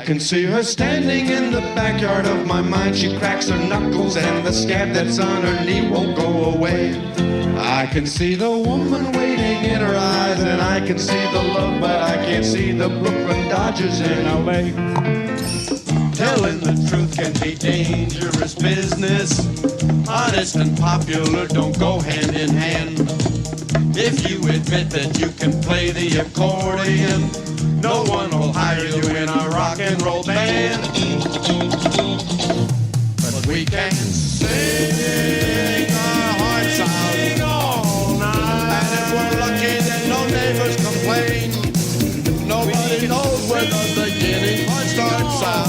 can see her standing in the backyard of my mind. She cracks her knuckles and the scab that's on her knee won't go away. I can see the woman waiting in her eyes, and I can see the love, but I can't see the Brooklyn Dodgers in LA. Telling the truth can be dangerous business. Honest and popular don't go hand in hand. If you admit that you can play the accordion, no one will hire you in a rock and roll band. But we can sing our hearts out all night. And if we're lucky, then no neighbors complain. Nobody knows where the beginning part starts out.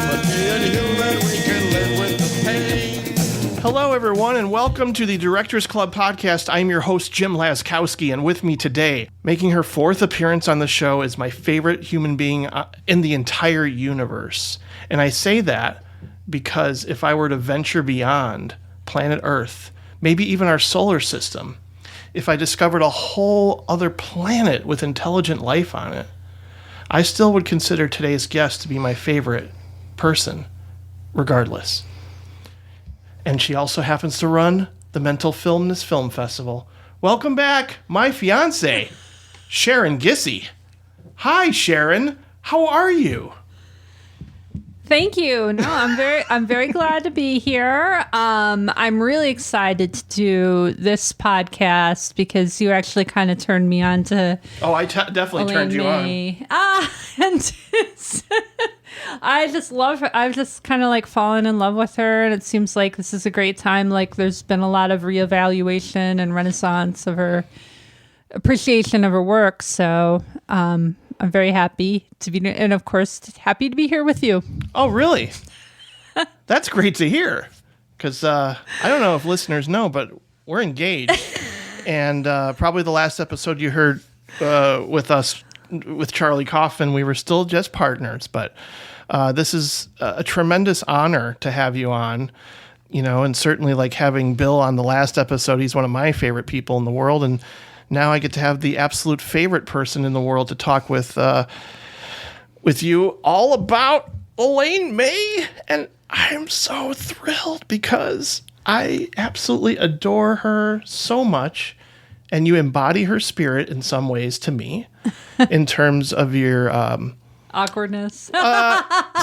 But being human, we can live with the pain. Hello, everyone, and welcome to the Directors Club podcast. I'm your host, Jim Laskowski, and with me today, making her fourth appearance on the show, is my favorite human being in the entire universe. And I say that because if I were to venture beyond planet Earth, maybe even our solar system, if I discovered a whole other planet with intelligent life on it, I still would consider today's guest to be my favorite person, regardless. And she also happens to run the Mental Filmness Film Festival. Welcome back, my fiance, Sharon Gissy. Hi, Sharon. How are you? Thank you. No, I'm very glad to be here. I'm really excited to do this podcast because you actually kind of turned me on to. Oh, I definitely turned you May. And I've just kind of like fallen in love with her, and it seems like this is a great time. Like there's been a lot of reevaluation and renaissance of her appreciation of her work. So, I'm very happy to be, and of course, happy to be here with you. Oh, really? That's great to hear. Because I don't know if listeners know, but we're engaged. And probably the last episode you heard with us, with Charlie Coffin, we were still just partners. But this is a tremendous honor to have you on. You know, and certainly like having Bill on the last episode, he's one of my favorite people in the world. And now I get to have the absolute favorite person in the world to talk with you all about Elaine May. And I'm so thrilled because I absolutely adore her so much. And you embody her spirit in some ways to me in terms of your awkwardness,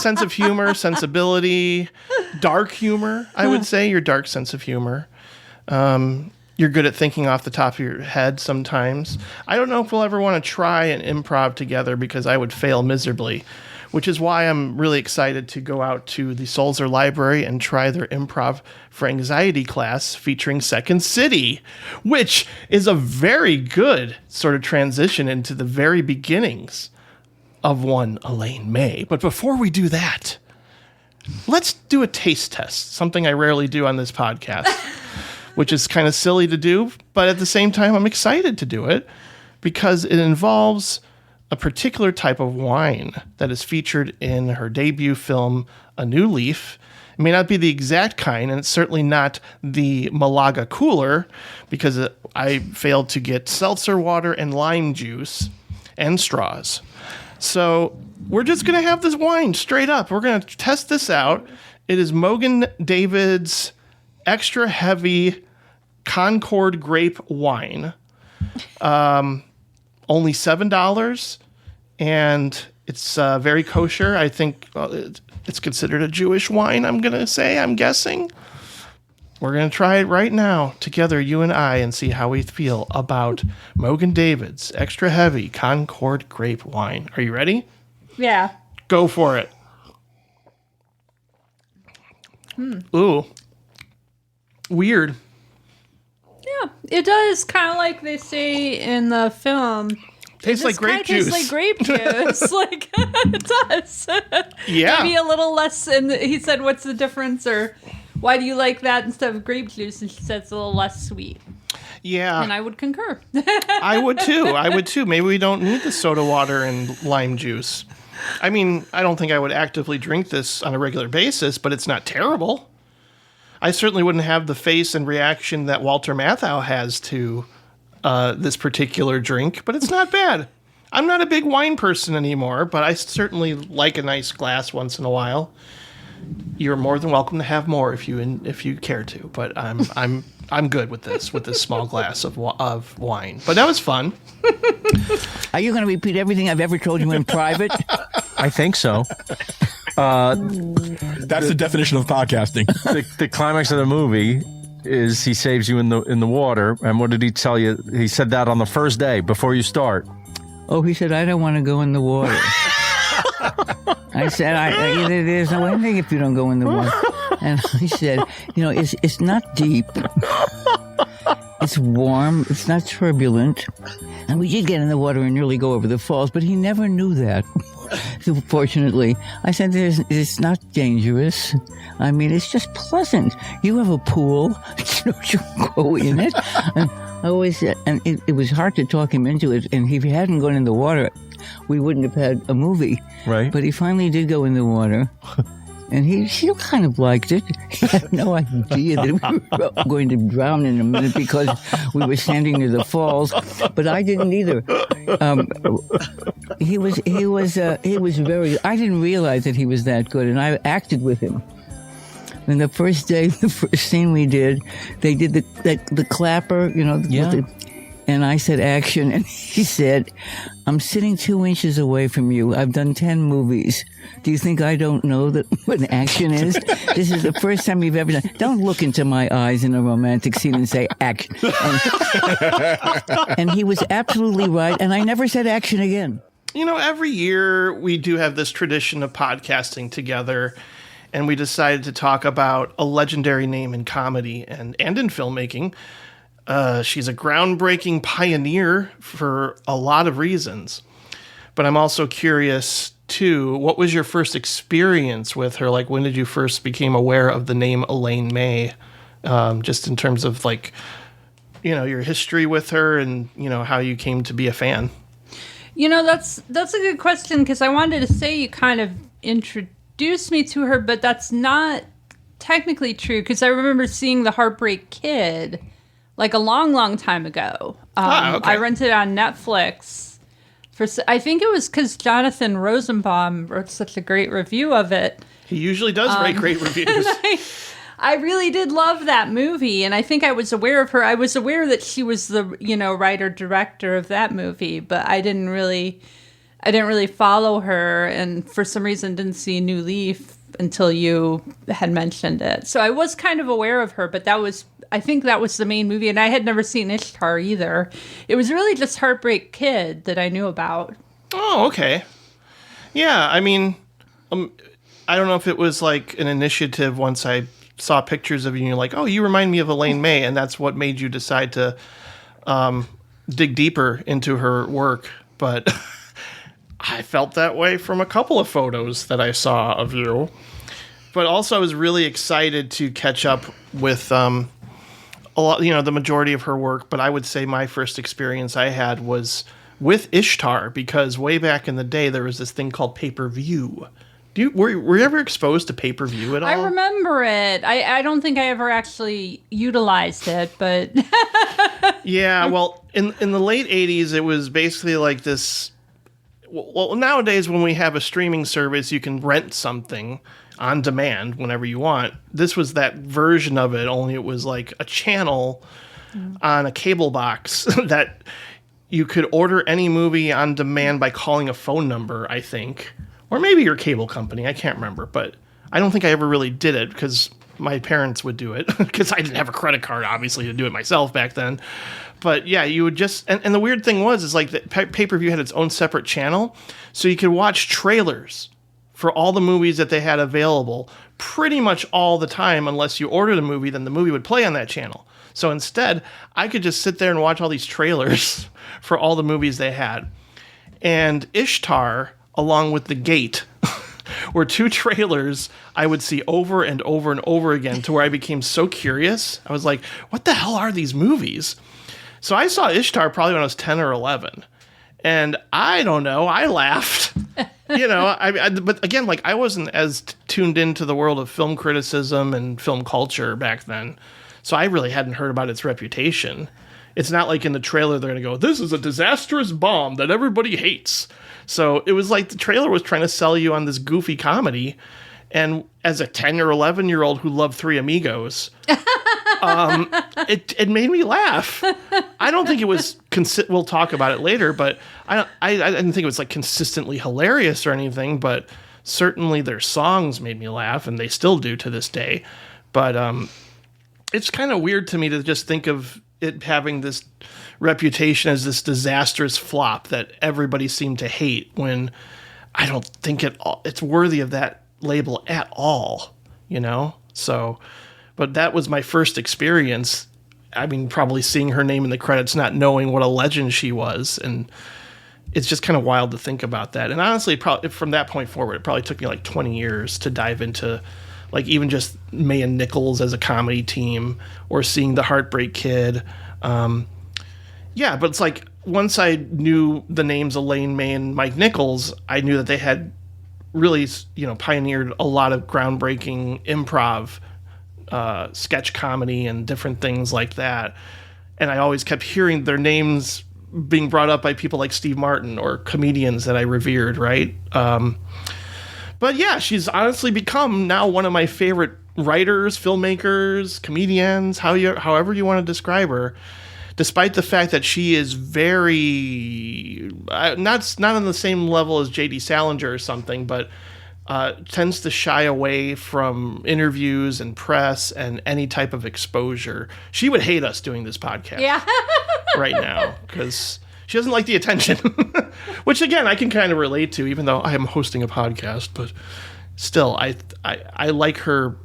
sense of humor, sensibility, dark humor, I would say, your dark sense of humor. You're good at thinking off the top of your head sometimes. I don't know if we'll ever want to try an improv together because I would fail miserably, which is why I'm really excited to go out to the Sulzer Library and try their improv for anxiety class featuring Second City, which is a very good sort of transition into the very beginnings of one Elaine May. But before we do that, let's do a taste test, something I rarely do on this podcast. Which is kind of silly to do, but at the same time, I'm excited to do it because it involves a particular type of wine that is featured in her debut film, A New Leaf. It may not be the exact kind, and it's certainly not the Malaga Cooler because I failed to get seltzer water and lime juice and straws. So we're just going to have this wine straight up. We're going to test this out. It is Mogen David's extra heavy Concord grape wine. Only $7, and it's very kosher. I think it's considered a Jewish wine, I'm guessing. We're going to try it right now together, you and I, and see how we feel about Mogen David's extra heavy Concord grape wine. Are you ready? Yeah. Go for it. Ooh. Weird. Yeah, it does kind of like they say in the film. Tastes like grape juice. Tastes like grape juice. Like it does. Yeah. Maybe a little less. And he said, "What's the difference?" Or why do you like that instead of grape juice? And she said it's a little less sweet. Yeah. And I would concur. I would too. Maybe we don't need the soda water and lime juice. I mean, I don't think I would actively drink this on a regular basis, but it's not terrible. I certainly wouldn't have the face and reaction that Walter Matthau has to this particular drink, but it's not bad. I'm not a big wine person anymore, but I certainly like a nice glass once in a while. You're more than welcome to have more if you care to, but I'm good with this small glass of wine. But that was fun. Are you going to repeat everything I've ever told you in private? I think so. That's the definition of podcasting. The climax of the movie is he saves you in the water. And what did he tell you? He said that on the first day before you start. Oh, he said, I don't want to go in the water. I said, there's no ending if you don't go in the water. And he said, it's not deep. It's warm. It's not turbulent. And we did get in the water and nearly go over the falls, but he never knew that. Fortunately, I said, it's not dangerous. I mean, it's just pleasant. You have a pool. You go in it. And I always said, and it was hard to talk him into it. And if he hadn't gone in the water, we wouldn't have had a movie. Right. But he finally did go in the water. And he still kind of liked it. He had no idea that we were going to drown in a minute because we were standing near the falls. But I didn't either. He was very. I didn't realize that he was that good, and I acted with him. And the first scene we did, they did the clapper, Yeah. And I said action, and he said, I'm sitting 2 inches away from you. I've done 10 movies. Do you think I don't know what an action is? This is the first time you've ever done. Don't look into my eyes in a romantic scene and say action. And he was absolutely right, and I never said action again. Every year we do have this tradition of podcasting together, and we decided to talk about a legendary name in comedy and in filmmaking. She's a groundbreaking pioneer for a lot of reasons. But I'm also curious, too, what was your first experience with her? Like, when did you first become aware of the name Elaine May? Just in terms of, your history with her and, how you came to be a fan. That's a good question, because I wanted to say you kind of introduced me to her, but that's not technically true, because I remember seeing The Heartbreak Kid a long, long time ago. Okay. I rented it on Netflix. I think it was because Jonathan Rosenbaum wrote such a great review of it. He usually does write great reviews. I really did love that movie, and I think I was aware of her. I was aware that she was the writer-director of that movie, but I didn't really follow her, and for some reason didn't see New Leaf until you had mentioned it. So I was kind of aware of her, but I think that was the main movie, and I had never seen Ishtar either. It was really just Heartbreak Kid that I knew about. Oh, okay. Yeah, I mean, I don't know if it was like an initiative once I saw pictures of you and you're like, oh, you remind me of Elaine May, and that's what made you decide to dig deeper into her work. But I felt that way from a couple of photos that I saw of you. But also I was really excited to catch up with a lot, the majority of her work. But I would say my first experience I had was with Ishtar, because way back in the day there was this thing called pay-per-view. Were you ever exposed to pay-per-view at all? I remember it. I don't think I ever actually utilized it, but yeah, well, in the late 80s it was basically like this. Well, nowadays when we have a streaming service, you can rent something on demand whenever you want. This was that version of it, only it was like a channel on a cable box that you could order any movie on demand by calling a phone number, I think. Or maybe your cable company, I can't remember. But I don't think I ever really did it because my parents would do it because I didn't have a credit card, obviously, to do it myself back then. But yeah, you would just, and the weird thing is like that pay-per-view had its own separate channel, so you could watch trailers for all the movies that they had available pretty much all the time. Unless you ordered a movie, then the movie would play on that channel. So instead, I could just sit there and watch all these trailers for all the movies they had. And Ishtar, along with The Gate, were two trailers I would see over and over and over again, to where I became so curious. I was like, what the hell are these movies? So I saw Ishtar probably when I was 10 or 11. And I don't know, I laughed. But again, like, I wasn't as tuned into the world of film criticism and film culture back then. So I really hadn't heard about its reputation. It's not like in the trailer they're going to go, this is a disastrous bomb that everybody hates. So it was like the trailer was trying to sell you on this goofy comedy. And as a 10 or 11-year-old who loved Three Amigos, it made me laugh. I don't think it was, we'll talk about it later, but I didn't think it was like consistently hilarious or anything, but certainly their songs made me laugh, and they still do to this day. But it's kind of weird to me to just think of it having this reputation as this disastrous flop that everybody seemed to hate, when I don't think it's worthy of that label at all, you know? So, but that was my first experience. I mean, probably seeing her name in the credits, not knowing what a legend she was. And it's just kind of wild to think about that. And honestly, probably from that point forward, it probably took me like 20 years to dive into like even just May and Nichols as a comedy team, or seeing the Heartbreak Kid. Yeah, but it's like once I knew the names Elaine May and Mike Nichols, I knew that they had really, you know, pioneered a lot of groundbreaking improv, sketch comedy and different things like that. And I always kept hearing their names being brought up by people like Steve Martin or comedians that I revered, right? But yeah, she's honestly become now one of my favorite writers, filmmakers, comedians, however you want to describe her. Despite the fact that she is very not on the same level as J.D. Salinger or something, but tends to shy away from interviews and press and any type of exposure. She would hate us doing this podcast right now because she doesn't like the attention, which again I can kind of relate to, even though I am hosting a podcast. But still, I like her.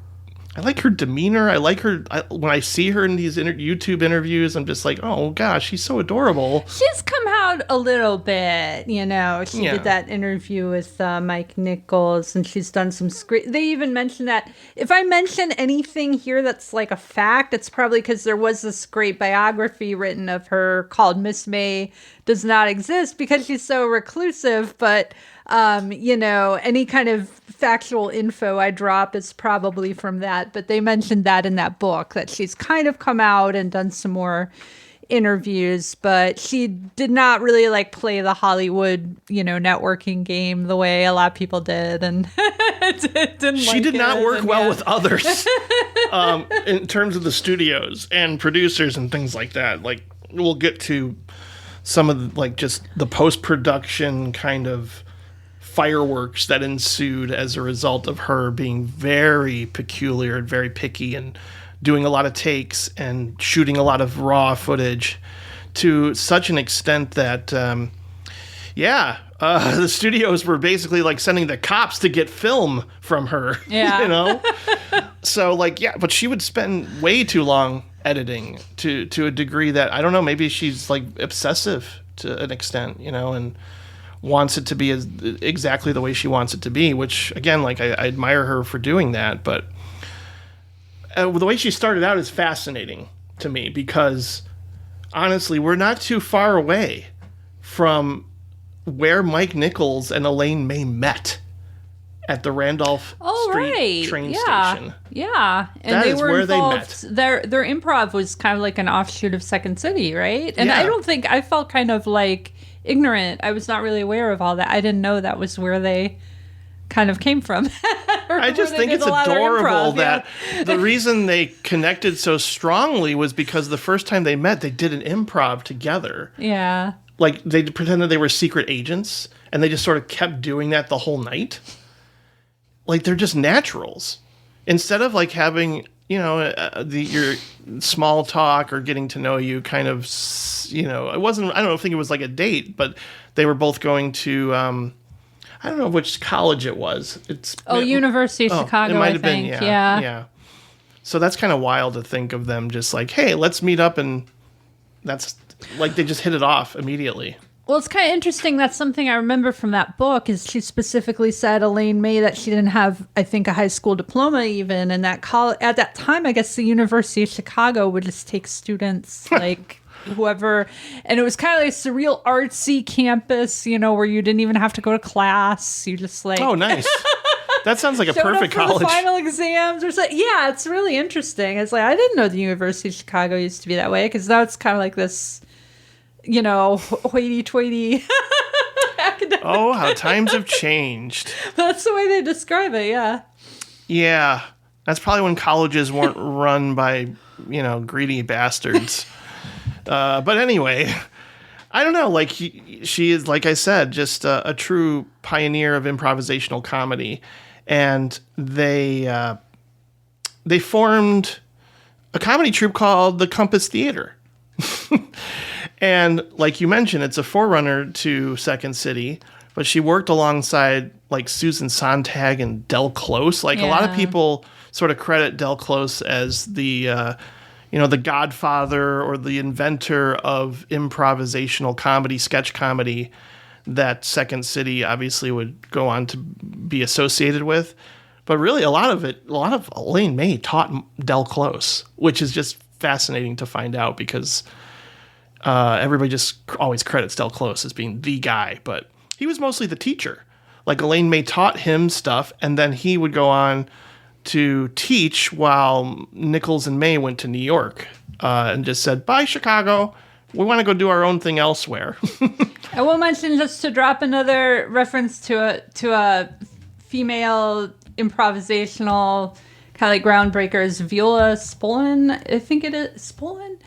I like her demeanor. I like her. When I see her in these YouTube interviews, I'm just like, oh gosh, she's so adorable. She's come out a little bit, you know. She did that interview with Mike Nichols, and she's done some script. They even mentioned that if I mention anything here that's like a fact, it's probably because there was this great biography written of her called Miss May Does Not Exist, because she's so reclusive. But you know, any kind of factual info I drop is probably from that. But they mentioned that in that book, that she's kind of come out and done some more interviews, but she did not really like play the Hollywood, you know, networking game the way a lot of people did. And she did not work well with others in terms of the studios and producers and things like that. Like, we'll get to some of the, like, just the post-production kind of fireworks that ensued as a result of her being very peculiar and very picky and doing a lot of takes and shooting a lot of raw footage to such an extent that, the studios were basically like sending the cops to get film from her, you know? So like, yeah, but she would spend way too long editing to a degree that, I don't know, maybe she's like obsessive to an extent, you know, and wants it to be exactly the way she wants it to be, which again, like I admire her for doing that. But the way she started out is fascinating to me, because honestly, we're not too far away from where Mike Nichols and Elaine May met at the Randolph Street train station. Yeah, and that they is were where involved. they met. Their improv was kind of like an offshoot of Second City, right? And Yeah. I felt kind of like ignorant. I was not really aware of all that. I didn't know that was where they kind of came from. I just think it's adorable that the reason they connected so strongly was because the first time they met, they did an improv together. Yeah. Like, they pretended they were secret agents, and they just sort of kept doing that the whole night. Like, they're just naturals. Instead of, like, having, you know, your small talk or getting to know you kind of, you know, I don't think it was like a date, but they were both going to, I don't know which college it was. University of Chicago, it might I have think. been, yeah. So that's kind of wild to think of them just like, hey, let's meet up, and that's like they just hit it off immediately. Well, it's kind of interesting. That's something I remember from that book, is she specifically said, Elaine May, that she didn't have, I think, a high school diploma even, and that at that time, I guess the University of Chicago would just take students like whoever, and it was kind of like a surreal artsy campus, you know, where you didn't even have to go to class. You just like, Oh, nice. That sounds like a showed perfect up for college. the final exams or something. Yeah, it's really interesting. It's like I didn't know the University of Chicago used to be that way because now it's kind of like this, hoity-toity academic. Oh, how times have changed. That's the way they describe it. Yeah. Yeah, that's probably when colleges weren't run by greedy bastards. But anyway, I don't know. Like she is, like I said, just a true pioneer of improvisational comedy, and they formed a comedy troupe called the Compass Theater. And like you mentioned, it's a forerunner to Second City, but she worked alongside like Susan Sontag and Del Close. Like a lot of people sort of credit Del Close as the the godfather or the inventor of improvisational comedy, sketch comedy that Second City obviously would go on to be associated with. But really a lot of Elaine May taught Del Close, which is just fascinating to find out because everybody just always credits Del Close as being the guy, but he was mostly the teacher. Like Elaine May taught him stuff, and then he would go on to teach while Nichols and May went to New York and just said, "Bye, Chicago. We want to go do our own thing elsewhere." I will mention, just to drop another reference to a female improvisational kind of like groundbreakers, Viola Spolin. I think it is Spolin.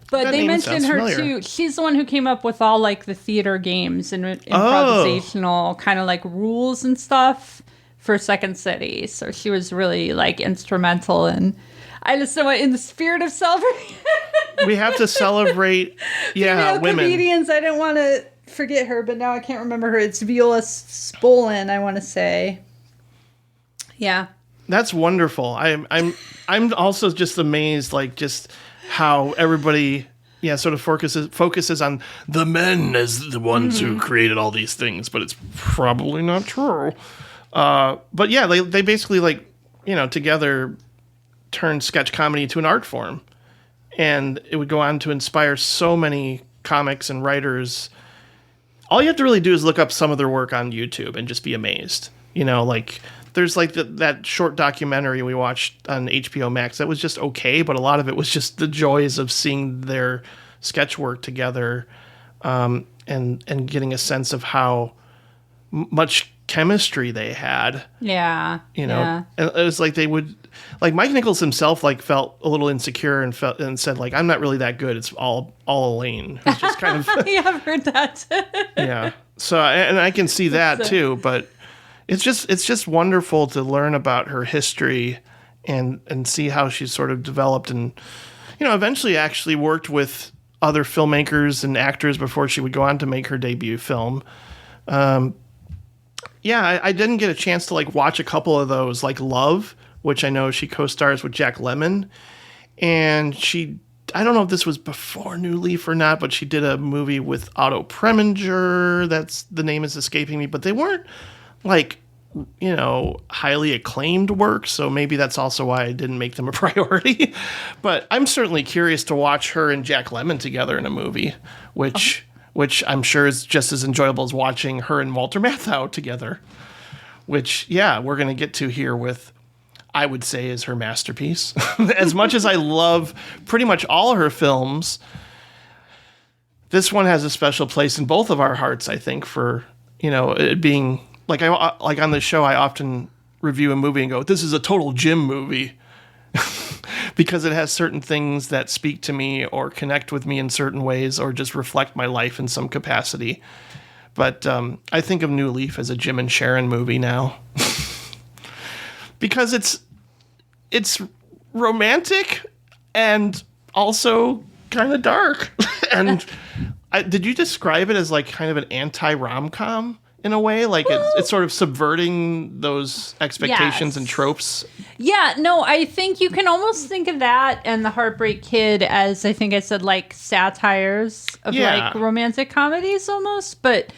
But That they name mentioned sounds her familiar. too. She's the one who came up with all like the theater games and improvisational kind of like rules and stuff for Second City. So she was really like instrumental. And I just know in the spirit of celebrating We have to celebrate, female women. comedians. I didn't want to forget her, but now I can't remember her. It's Viola Spolin, I want to say. Yeah. That's wonderful. I'm also just amazed, like just how everybody, sort of focuses on the men as the ones who created all these things, but it's probably not true. But yeah, they basically together turned sketch comedy into an art form, and it would go on to inspire so many comics and writers. All you have to really do is look up some of their work on YouTube and just be amazed. There's like that short documentary we watched on HBO Max that was just okay, but a lot of it was just the joys of seeing their sketch work together, and getting a sense of how much chemistry they had. Yeah. And it was like they would, like Mike Nichols himself, like felt a little insecure and said like, "I'm not really that good. It's all Elaine," who's just kind of Yeah, I've heard that. yeah. So and I can see that too, but it's just wonderful to learn about her history and see how she's sort of developed and eventually actually worked with other filmmakers and actors before she would go on to make her debut film. I didn't get a chance to like watch a couple of those, like Love, which I know she co-stars with Jack Lemmon, and I don't know if this was before New Leaf or not, but she did a movie with Otto Preminger. That's the name is escaping me, but they weren't like highly acclaimed work, so maybe that's also why I didn't make them a priority. But I'm certainly curious to watch her and Jack Lemmon together in a movie, which I'm sure is just as enjoyable as watching her and Walter Matthau together, which we're going to get to here with, I would say, is her masterpiece. As much as I love pretty much all her films, this one has a special place in both of our hearts, I think, for it being like on the show, I often review a movie and go, "This is a total Jim movie," because it has certain things that speak to me or connect with me in certain ways or just reflect my life in some capacity. But I think of New Leaf as a Jim and Sharon movie now, because it's romantic and also kind of dark. And did you describe it as like kind of an anti-rom-com? In a way, like it's sort of subverting those expectations and tropes. Yeah, no, I think you can almost think of that and The Heartbreak Kid as, I think I said, like satires of like romantic comedies almost. But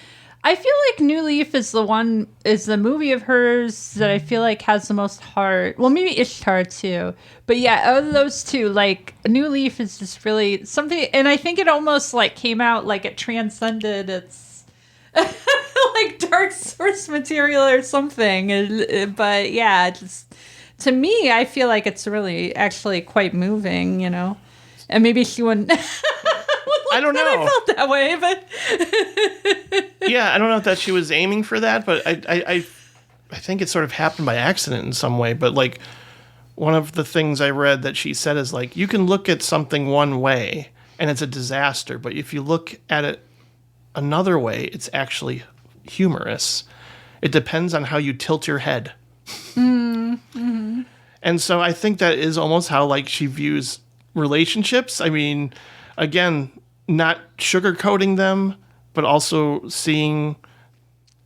I feel like New Leaf is the movie of hers that I feel like has the most heart. Well, maybe Ishtar too. But yeah, of those two, like New Leaf is just really something. And I think it almost like came out like it transcended its... like like dark source material or something. But yeah, just to me, I feel like it's really actually quite moving, you know. And maybe she wouldn't. I don't know. I felt that way, but yeah, I don't know if she was aiming for that, but I think it sort of happened by accident in some way. But like one of the things I read that she said is like, you can look at something one way and it's a disaster, but if you look at it another way, it's actually humorous. It depends on how you tilt your head. Mm-hmm. And so I think that is almost how like she views relationships. I mean, again, not sugarcoating them, but also seeing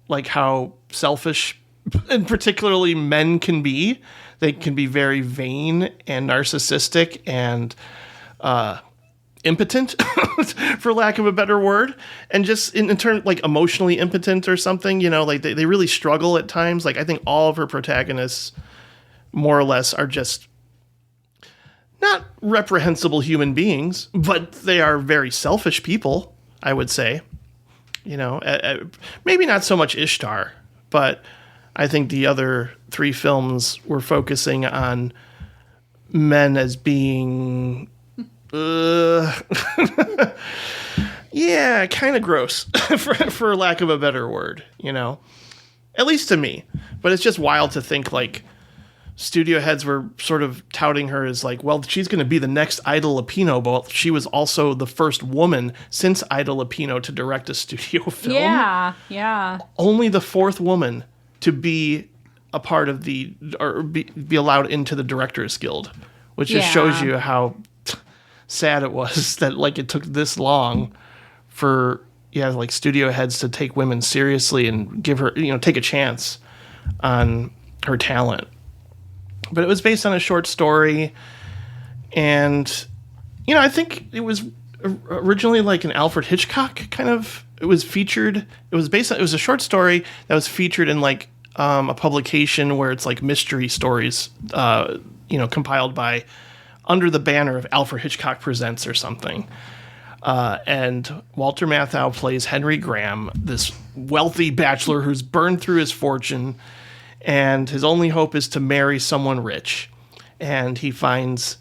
like how selfish and particularly men can be. They can be very vain and narcissistic and impotent, for lack of a better word, and just in turn, like emotionally impotent or something, you know, like they really struggle at times. Like I think all of her protagonists more or less are just not reprehensible human beings, but they are very selfish people, I would say. You know, maybe not so much Ishtar, but I think the other three films were focusing on men as being, yeah, kind of gross, for lack of a better word, you know, at least to me. But it's just wild to think like studio heads were sort of touting her as like, well, she's going to be the next Ida Lupino, but she was also the first woman since Ida Lupino to direct a studio film. Yeah. Only the fourth woman to be a part of the, or be allowed into the Directors Guild, which just shows you how sad it was that like it took this long for like studio heads to take women seriously and give her, you know, take a chance on her talent. But it was based on a short story, and you know, I think it was originally like an Alfred Hitchcock kind of. It was featured. It was a short story that was featured in like a publication where it's like mystery stories, you know, compiled by under the banner of Alfred Hitchcock Presents or something. And Walter Matthau plays Henry Graham, this wealthy bachelor who's burned through his fortune, and his only hope is to marry someone rich. And he finds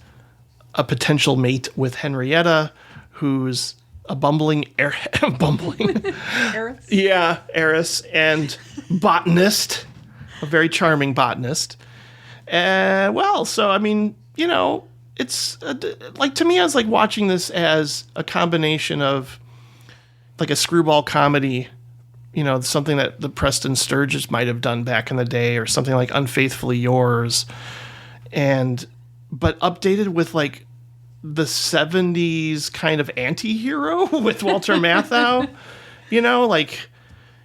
a potential mate with Henrietta, who's a bumbling Heiress. Yeah, heiress and botanist, a very charming botanist. So I mean, you know, it's like, to me, I was like watching this as a combination of like a screwball comedy, you know, something that the Preston Sturges might have done back in the day, or something like Unfaithfully Yours, but updated with like the 70s kind of anti-hero with Walter Matthau. You know, like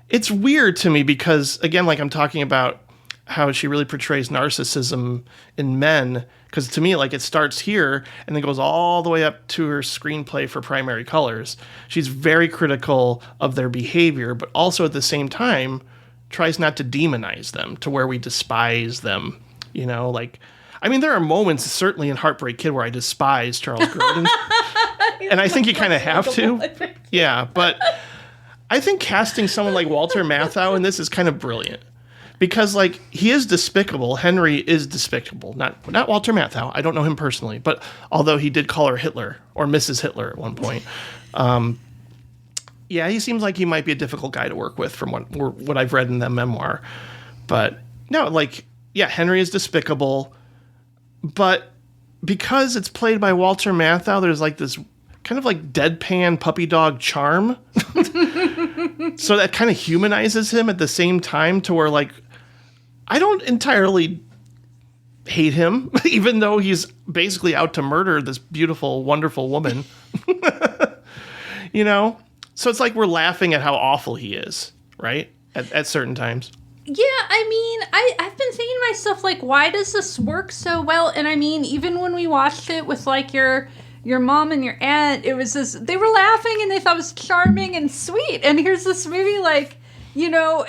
it's weird to me because, again, like I'm talking about how she really portrays narcissism in men, because to me, like, it starts here and then goes all the way up to her screenplay for Primary Colors. She's very critical of their behavior, but also at the same time tries not to demonize them to where we despise them. You know, like, I mean, there are moments certainly in Heartbreak Kid where I despise Charles Grodin, and I think you kind of have to. Yeah, but I think casting someone like Walter Matthau in this is kind of brilliant. Because, like, he is despicable. Henry is despicable. Not Walter Matthau. I don't know him personally. But although he did call her Hitler, or Mrs. Hitler at one point. Yeah, he seems like he might be a difficult guy to work with from what I've read in the memoir. But, no, like, yeah, Henry is despicable. But because it's played by Walter Matthau, there's, like, this kind of, like, deadpan puppy dog charm. So that kind of humanizes him at the same time to where, like, I don't entirely hate him, even though he's basically out to murder this beautiful, wonderful woman. You know? So it's like we're laughing at how awful he is, right? At certain times. Yeah, I mean, I've been thinking to myself, like, why does this work so well? And I mean, even when we watched it with, like, your mom and your aunt, it was this, they were laughing and they thought it was charming and sweet. And here's this movie, like, you know,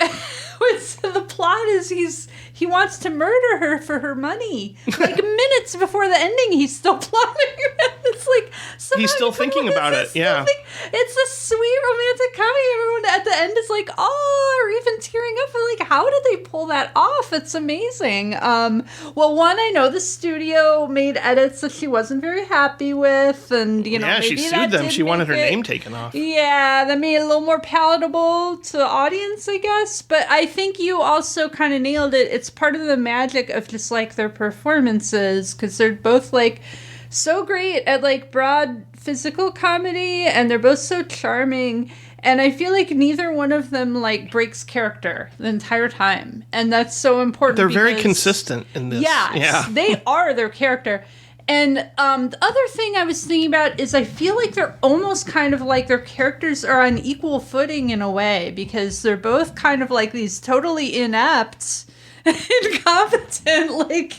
the plot is he wants to murder her for her money. Like, minutes before the ending, he's still plotting. It's like somehow He's still you come thinking with about this, it, yeah. It's a sweet romantic comedy. Everyone at the end is like, oh, or even tearing up. And like, how did they pull that off? It's amazing. Well, one, I know the studio made edits that she wasn't very happy with, and you know, Yeah, she maybe sued that them. did She wanted her make it- name taken off. Yeah, that made it a little more palatable to the audience, I guess. But I think you also kind of nailed it. It's part of the magic of just like their performances, because they're both like so great at like broad physical comedy, and they're both so charming. And I feel like neither one of them like breaks character the entire time, and that's so important. They're very because- consistent in this. Yes, Yeah. they are their character. And the other thing I was thinking about is I feel like they're almost kind of like their characters are on equal footing in a way, because they're both kind of like these totally inept, incompetent, like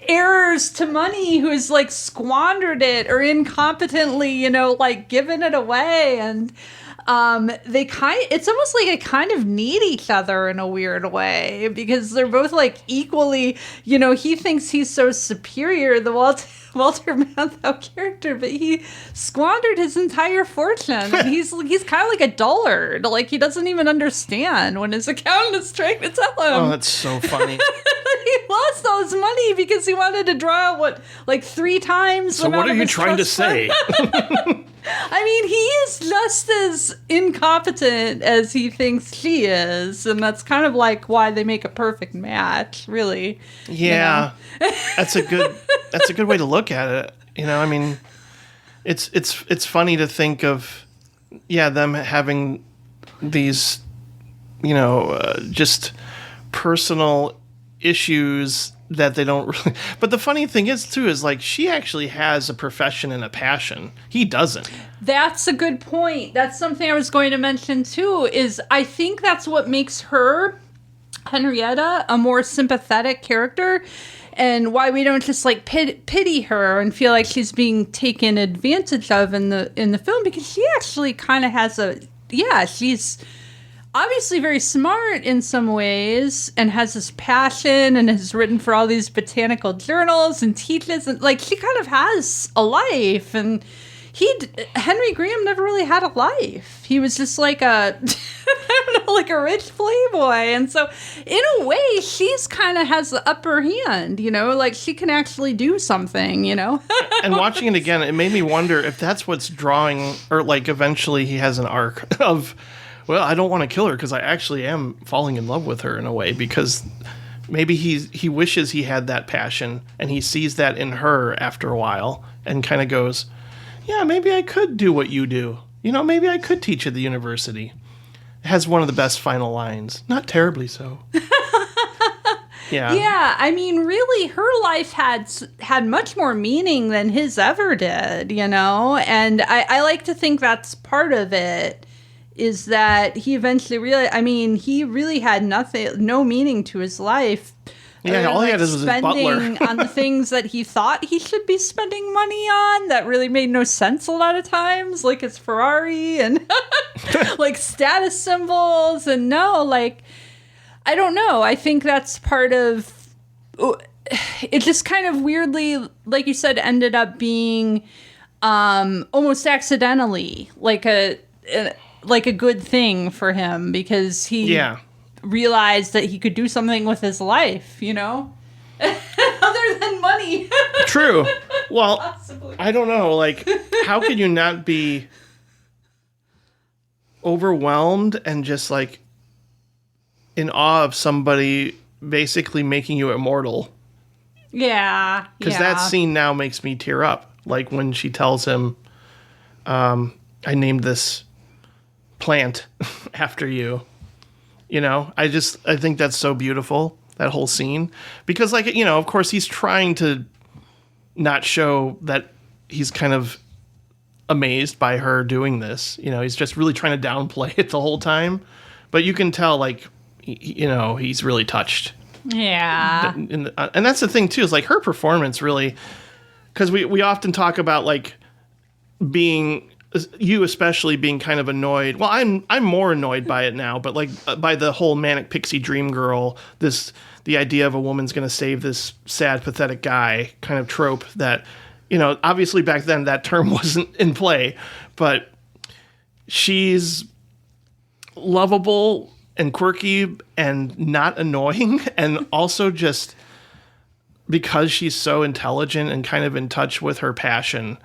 heirs to money who's like squandered it or incompetently, you know, like given it away. And it's almost like they kind of need each other in a weird way, because they're both like equally, you know, he thinks he's so superior, the Walter Matthau character, but he squandered his entire fortune. And he's kind of like a dullard. Like, he doesn't even understand when his accountant is trying to tell him. Oh, that's so funny. He lost all his money because he wanted to draw like 3 times. So what are you trying to say? I mean, he is just as incompetent as he thinks she is, and that's kind of like why they make a perfect match, really. Yeah, you know? that's a good way to look at it. You know, I mean, it's funny to think of, them having these, you know, just personal issues that they don't really. But the funny thing is too is like she actually has a profession and a passion. He doesn't. That's a good point. That's something I was going to mention too. Is I think that's what makes her, Henrietta, a more sympathetic character, and why we don't just like pity her and feel like she's being taken advantage of in the film, because she actually kind of has she's obviously very smart in some ways and has this passion and has written for all these botanical journals and teaches, and like she kind of has a life. And Henry Graham never really had a life. He was just like a like a rich playboy. And so in a way she's kind of has the upper hand, you know, like she can actually do something, you know. And watching it again, it made me wonder if that's what's drawing, or like eventually he has an arc of, well, I don't want to kill her because I actually am falling in love with her in a way, because maybe he wishes he had that passion, and he sees that in her after a while and kind of goes, yeah, maybe I could do what you do. You know, maybe I could teach at the university. It has one of the best final lines. Not terribly so. Yeah. Yeah, I mean, really, her life had much more meaning than his ever did, you know? And I like to think that's part of it, is that he eventually he really had no meaning to his life. Yeah, all he had was his butler. Spending on the things that he thought he should be spending money on that really made no sense a lot of times, like his Ferrari and like status symbols. And I don't know. I think that's part of it. Just kind of weirdly, like you said, ended up being almost accidentally like a good thing for him, because he realized that he could do something with his life, you know, other than money. True. Well, Possibly. I don't know. Like, how could you not be overwhelmed and just like in awe of somebody basically making you immortal? Yeah. Because that scene now makes me tear up. Like when she tells him, I named this plant after you. You know, I think that's so beautiful, that whole scene. Because, like, you know, of course he's trying to not show that he's kind of amazed by her doing this. You know, he's just really trying to downplay it the whole time. But you can tell, like, you know, he's really touched. Yeah. And that's the thing, too, is like her performance really, because we often talk about like being, you especially being kind of annoyed. Well, I'm more annoyed by it now, but like by the whole manic pixie dream girl, the idea of a woman's going to save this sad, pathetic guy kind of trope that obviously back then that term wasn't in play, but she's lovable and quirky and not annoying, and also just because she's so intelligent and kind of in touch with her passion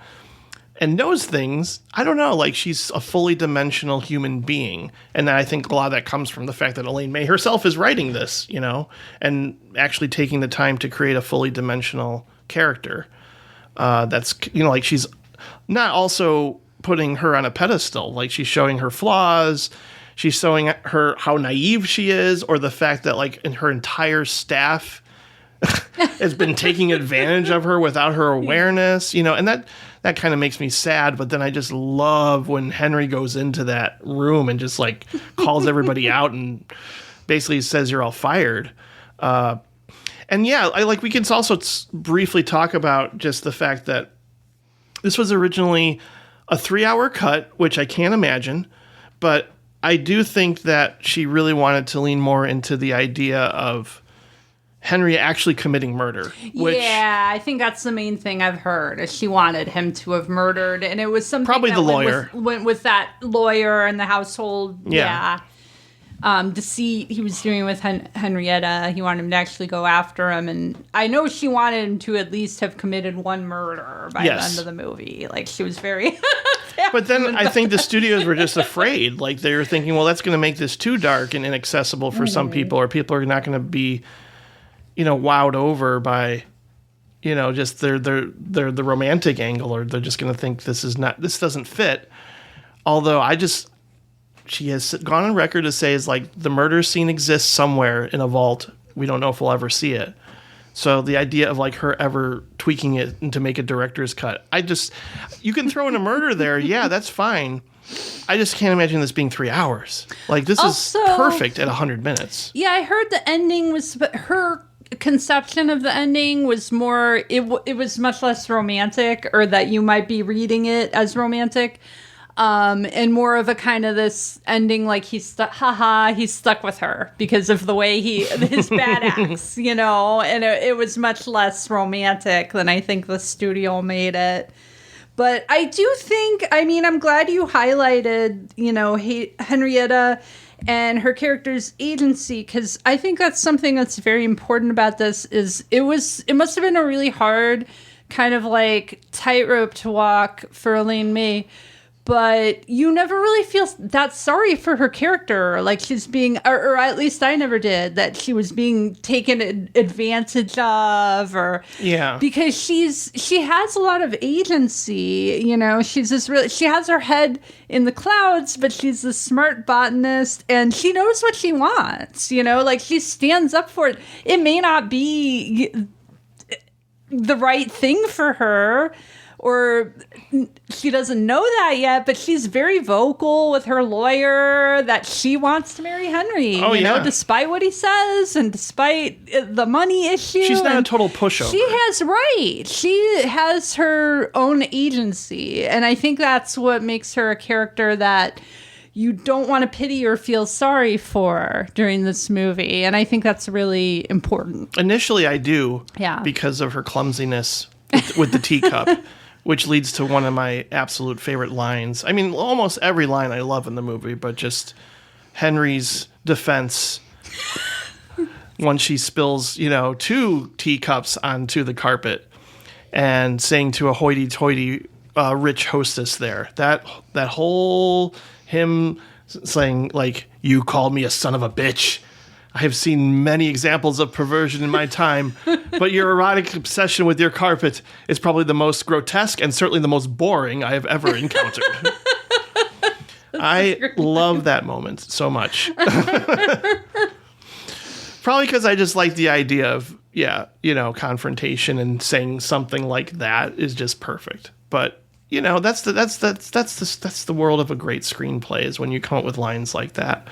and knows things, I don't know, like she's a fully dimensional human being. And I think a lot of that comes from the fact that Elaine May herself is writing this, and actually taking the time to create a fully dimensional character. That's, like she's not also putting her on a pedestal. Like she's showing her flaws. She's showing her how naive she is, or the fact that like in her entire staff has been taking advantage of her without her awareness, and that kind of makes me sad. But then I just love when Henry goes into that room and just like calls everybody out and basically says you're all fired. And yeah, we can also briefly talk about just the fact that this was originally a 3-hour cut, which I can't imagine, but I do think that she really wanted to lean more into the idea of Henry actually committing murder. Yeah, I think that's the main thing I've heard, is she wanted him to have murdered, and it was something probably that the lawyer went with that lawyer and the household. Yeah. Deceit he was doing with Henrietta. He wanted him to actually go after him, and I know she wanted him to at least have committed one murder by the end of the movie. Like she was very. But then I think the studios were just afraid. Like they were thinking, well, that's going to make this too dark and inaccessible for some people, or people are not going to be, wowed over by, just the romantic angle, or they're just going to think this doesn't fit. Although she has gone on record to say is like the murder scene exists somewhere in a vault. We don't know if we'll ever see it. So the idea of like her ever tweaking it to make a director's cut, you can throw in a murder there. Yeah, that's fine. I just can't imagine this being 3 hours. Like this is perfect at 100 minutes. Yeah, I heard the ending was, but her conception of the ending was more, it was much less romantic, or that you might be reading it as romantic. And more of a kind of this ending, like he's stuck with her because of the way his bad acts, and it was much less romantic than I think the studio made it. But I do think, I'm glad you highlighted, Henrietta and her character's agency, because I think that's something that's very important about this. Is it must have been a really hard kind of like tightrope to walk for Elaine May. But you never really feel that sorry for her character, like she's being, or at least I never did, that she was being taken advantage of, or because she has a lot of agency, she's she has her head in the clouds, but she's a smart botanist and she knows what she wants, like she stands up for it. It may not be the right thing for her, or she doesn't know that yet, but she's very vocal with her lawyer that she wants to marry Henry, despite what he says and despite the money issue. She's not a total pushover. She has her own agency. And I think that's what makes her a character that you don't want to pity or feel sorry for during this movie. And I think that's really important. Initially, I do. Yeah. Because of her clumsiness with the teacup. Which leads to one of my absolute favorite lines. Almost every line I love in the movie, but just Henry's defense when she spills, 2 teacups onto the carpet and saying to a hoity-toity rich hostess there, that whole him saying, like, you called me a son of a bitch. I have seen many examples of perversion in my time, but your erotic obsession with your carpet is probably the most grotesque and certainly the most boring I have ever encountered. I love that moment so much. Probably because I just like the idea of, confrontation, and saying something like that is just perfect. But, that's the world of a great screenplay, is when you come up with lines like that.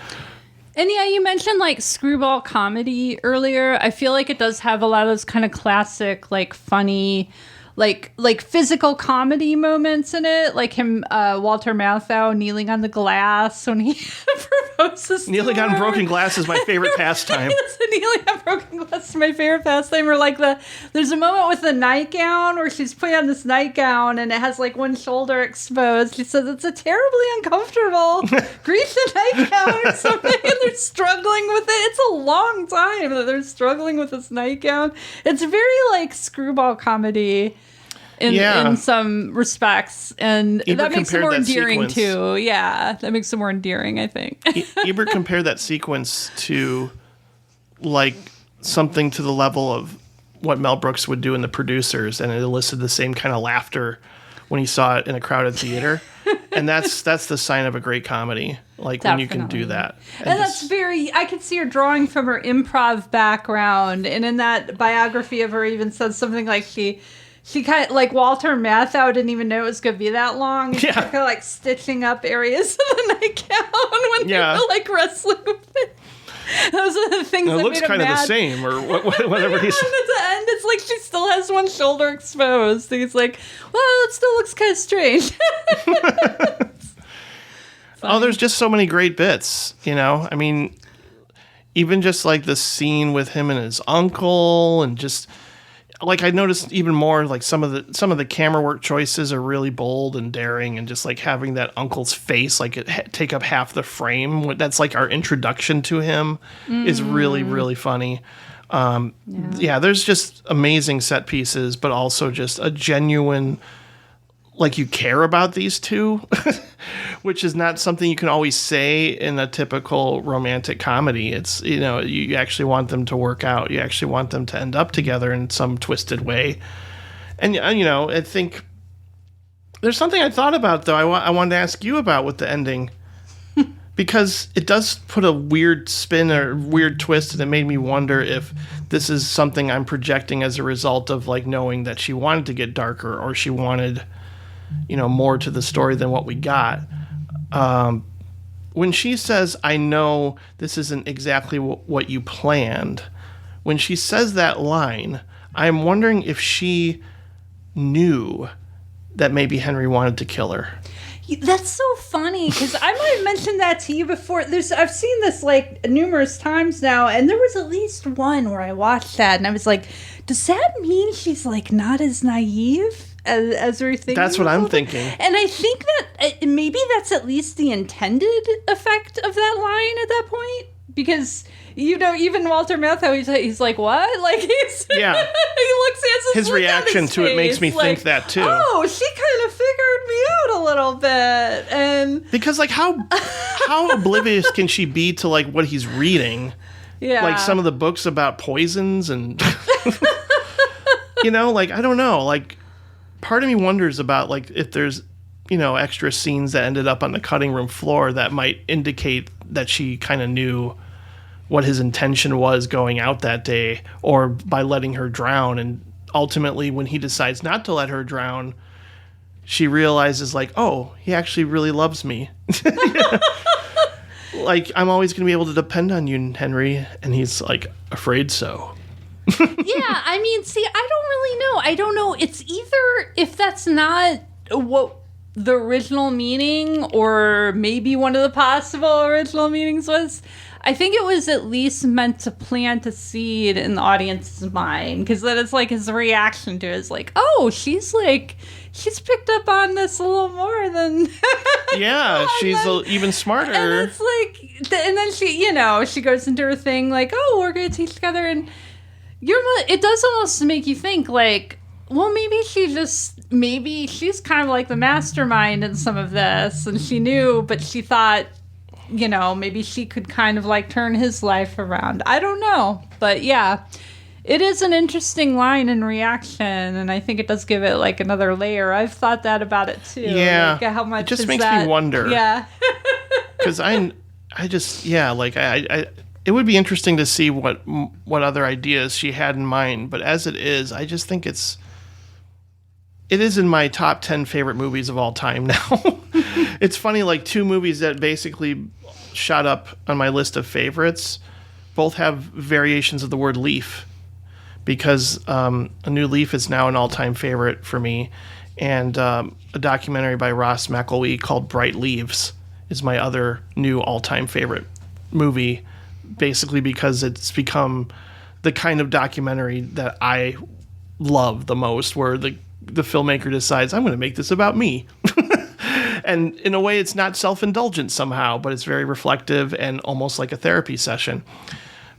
And yeah, you mentioned like screwball comedy earlier. I feel like it does have a lot of those kind of classic, like funny, like physical comedy moments in it. Like him, Walter Matthau kneeling on the glass when he goes to Kneeling on broken glass is my favorite pastime. Kneeling on broken glass is my favorite pastime. Or like there's a moment with the nightgown where she's putting on this nightgown and it has like one shoulder exposed. She says it's a terribly uncomfortable Grecian nightgown or something, and they're struggling with it. It's a long time that they're struggling with this nightgown. It's very like screwball comedy. In some respects, and Ebert that makes it more compared that endearing sequence. too. Yeah, that makes it more endearing, I think. Ebert compared that sequence to like something to the level of what Mel Brooks would do in The Producers, and it elicited the same kind of laughter when he saw it in a crowded theater. And that's the sign of a great comedy, like when you can do that. And that's very, I could see her drawing from her improv background, and in that biography of her even says something like she kind of, like Walter Matthau didn't even know it was going to be that long. And she kind of like stitching up areas of the nightgown when they were like wrestling with it. Those are the things that it looks made him kind of the mad. same, or whatever he said. And at the end, it's like she still has one shoulder exposed. And he's like, well, it still looks kind of strange. There's just so many great bits, you know? I mean, even just like the scene with him and his uncle, and just like I noticed even more like some of the camera work choices are really bold and daring, and just like having that uncle's face like it take up half the frame. That's like our introduction to him is really, really funny. There's just amazing set pieces, but also just a genuine, like you care about these two, which is not something you can always say in a typical romantic comedy. It's, you know, you actually want them to work out. You actually want them to end up together in some twisted way. And, you know, I think there's something I thought about, though, I wanted to ask you about with the ending. Because it does put a weird spin or weird twist, and it made me wonder if this is something I'm projecting as a result of, like, knowing that she wanted to get darker, or she wanted, you know, more to the story than what we got. When she says, I know this isn't exactly what you planned, when she says that line, I'm wondering if she knew that maybe Henry wanted to kill her. That's so funny, because I might have mentioned that to you before. I've seen this like numerous times now, and there was at least one where I watched that, and I was like, does that mean she's like not as naive as we're thinking? That's what I'm thinking. And I think that maybe that's at least the intended effect of that line at that point, because, you know, even Walter Matthau, he's like, what? Like, he's, he looks at his reaction to it makes me think that too. Oh, she kind of figured me out a little bit. And because, like, how oblivious can she be to, like, what he's reading? Yeah. Like, some of the books about poisons and, you know, like, I don't know. Like, part of me wonders about, like, if there's, you know, extra scenes that ended up on the cutting room floor that might indicate that she kind of knew what his intention was going out that day, or by letting her drown. And ultimately, when he decides not to let her drown, she realizes, like, oh, he actually really loves me. Like, I'm always going to be able to depend on you, Henry. And he's like, afraid so. yeah, I mean, see, I don't really know. I don't know. It's either, if that's not what the original meaning, or maybe one of the possible original meanings was, I think it was at least meant to plant a seed in the audience's mind, because then it's like his reaction to it is like, oh, she's picked up on this a little more than yeah, she's even smarter. And it's like, and then she, you know, she goes into her thing like, oh, we're gonna teach together, and it does almost make you think like, well, maybe she's kind of like the mastermind in some of this, and she knew, but she thought, you know, maybe she could kind of like turn his life around. I don't know. But yeah, it is an interesting line and reaction, and I think it does give it like another layer. I've thought that about it too. Yeah. Like, how much it just is makes that? me wonder. Yeah. Because I just, yeah, like I it would be interesting to see what other ideas she had in mind. But as it is, I just think it is in my top 10 favorite movies of all time now. It's funny, like, two movies that basically shot up on my list of favorites both have variations of the word leaf, because A New Leaf is now an all-time favorite for me, and a documentary by Ross McElwee called Bright Leaves is my other new all-time favorite movie, basically because it's become the kind of documentary that I love the most, where the filmmaker decides, I'm going to make this about me. And in a way, it's not self-indulgent somehow, but it's very reflective and almost like a therapy session.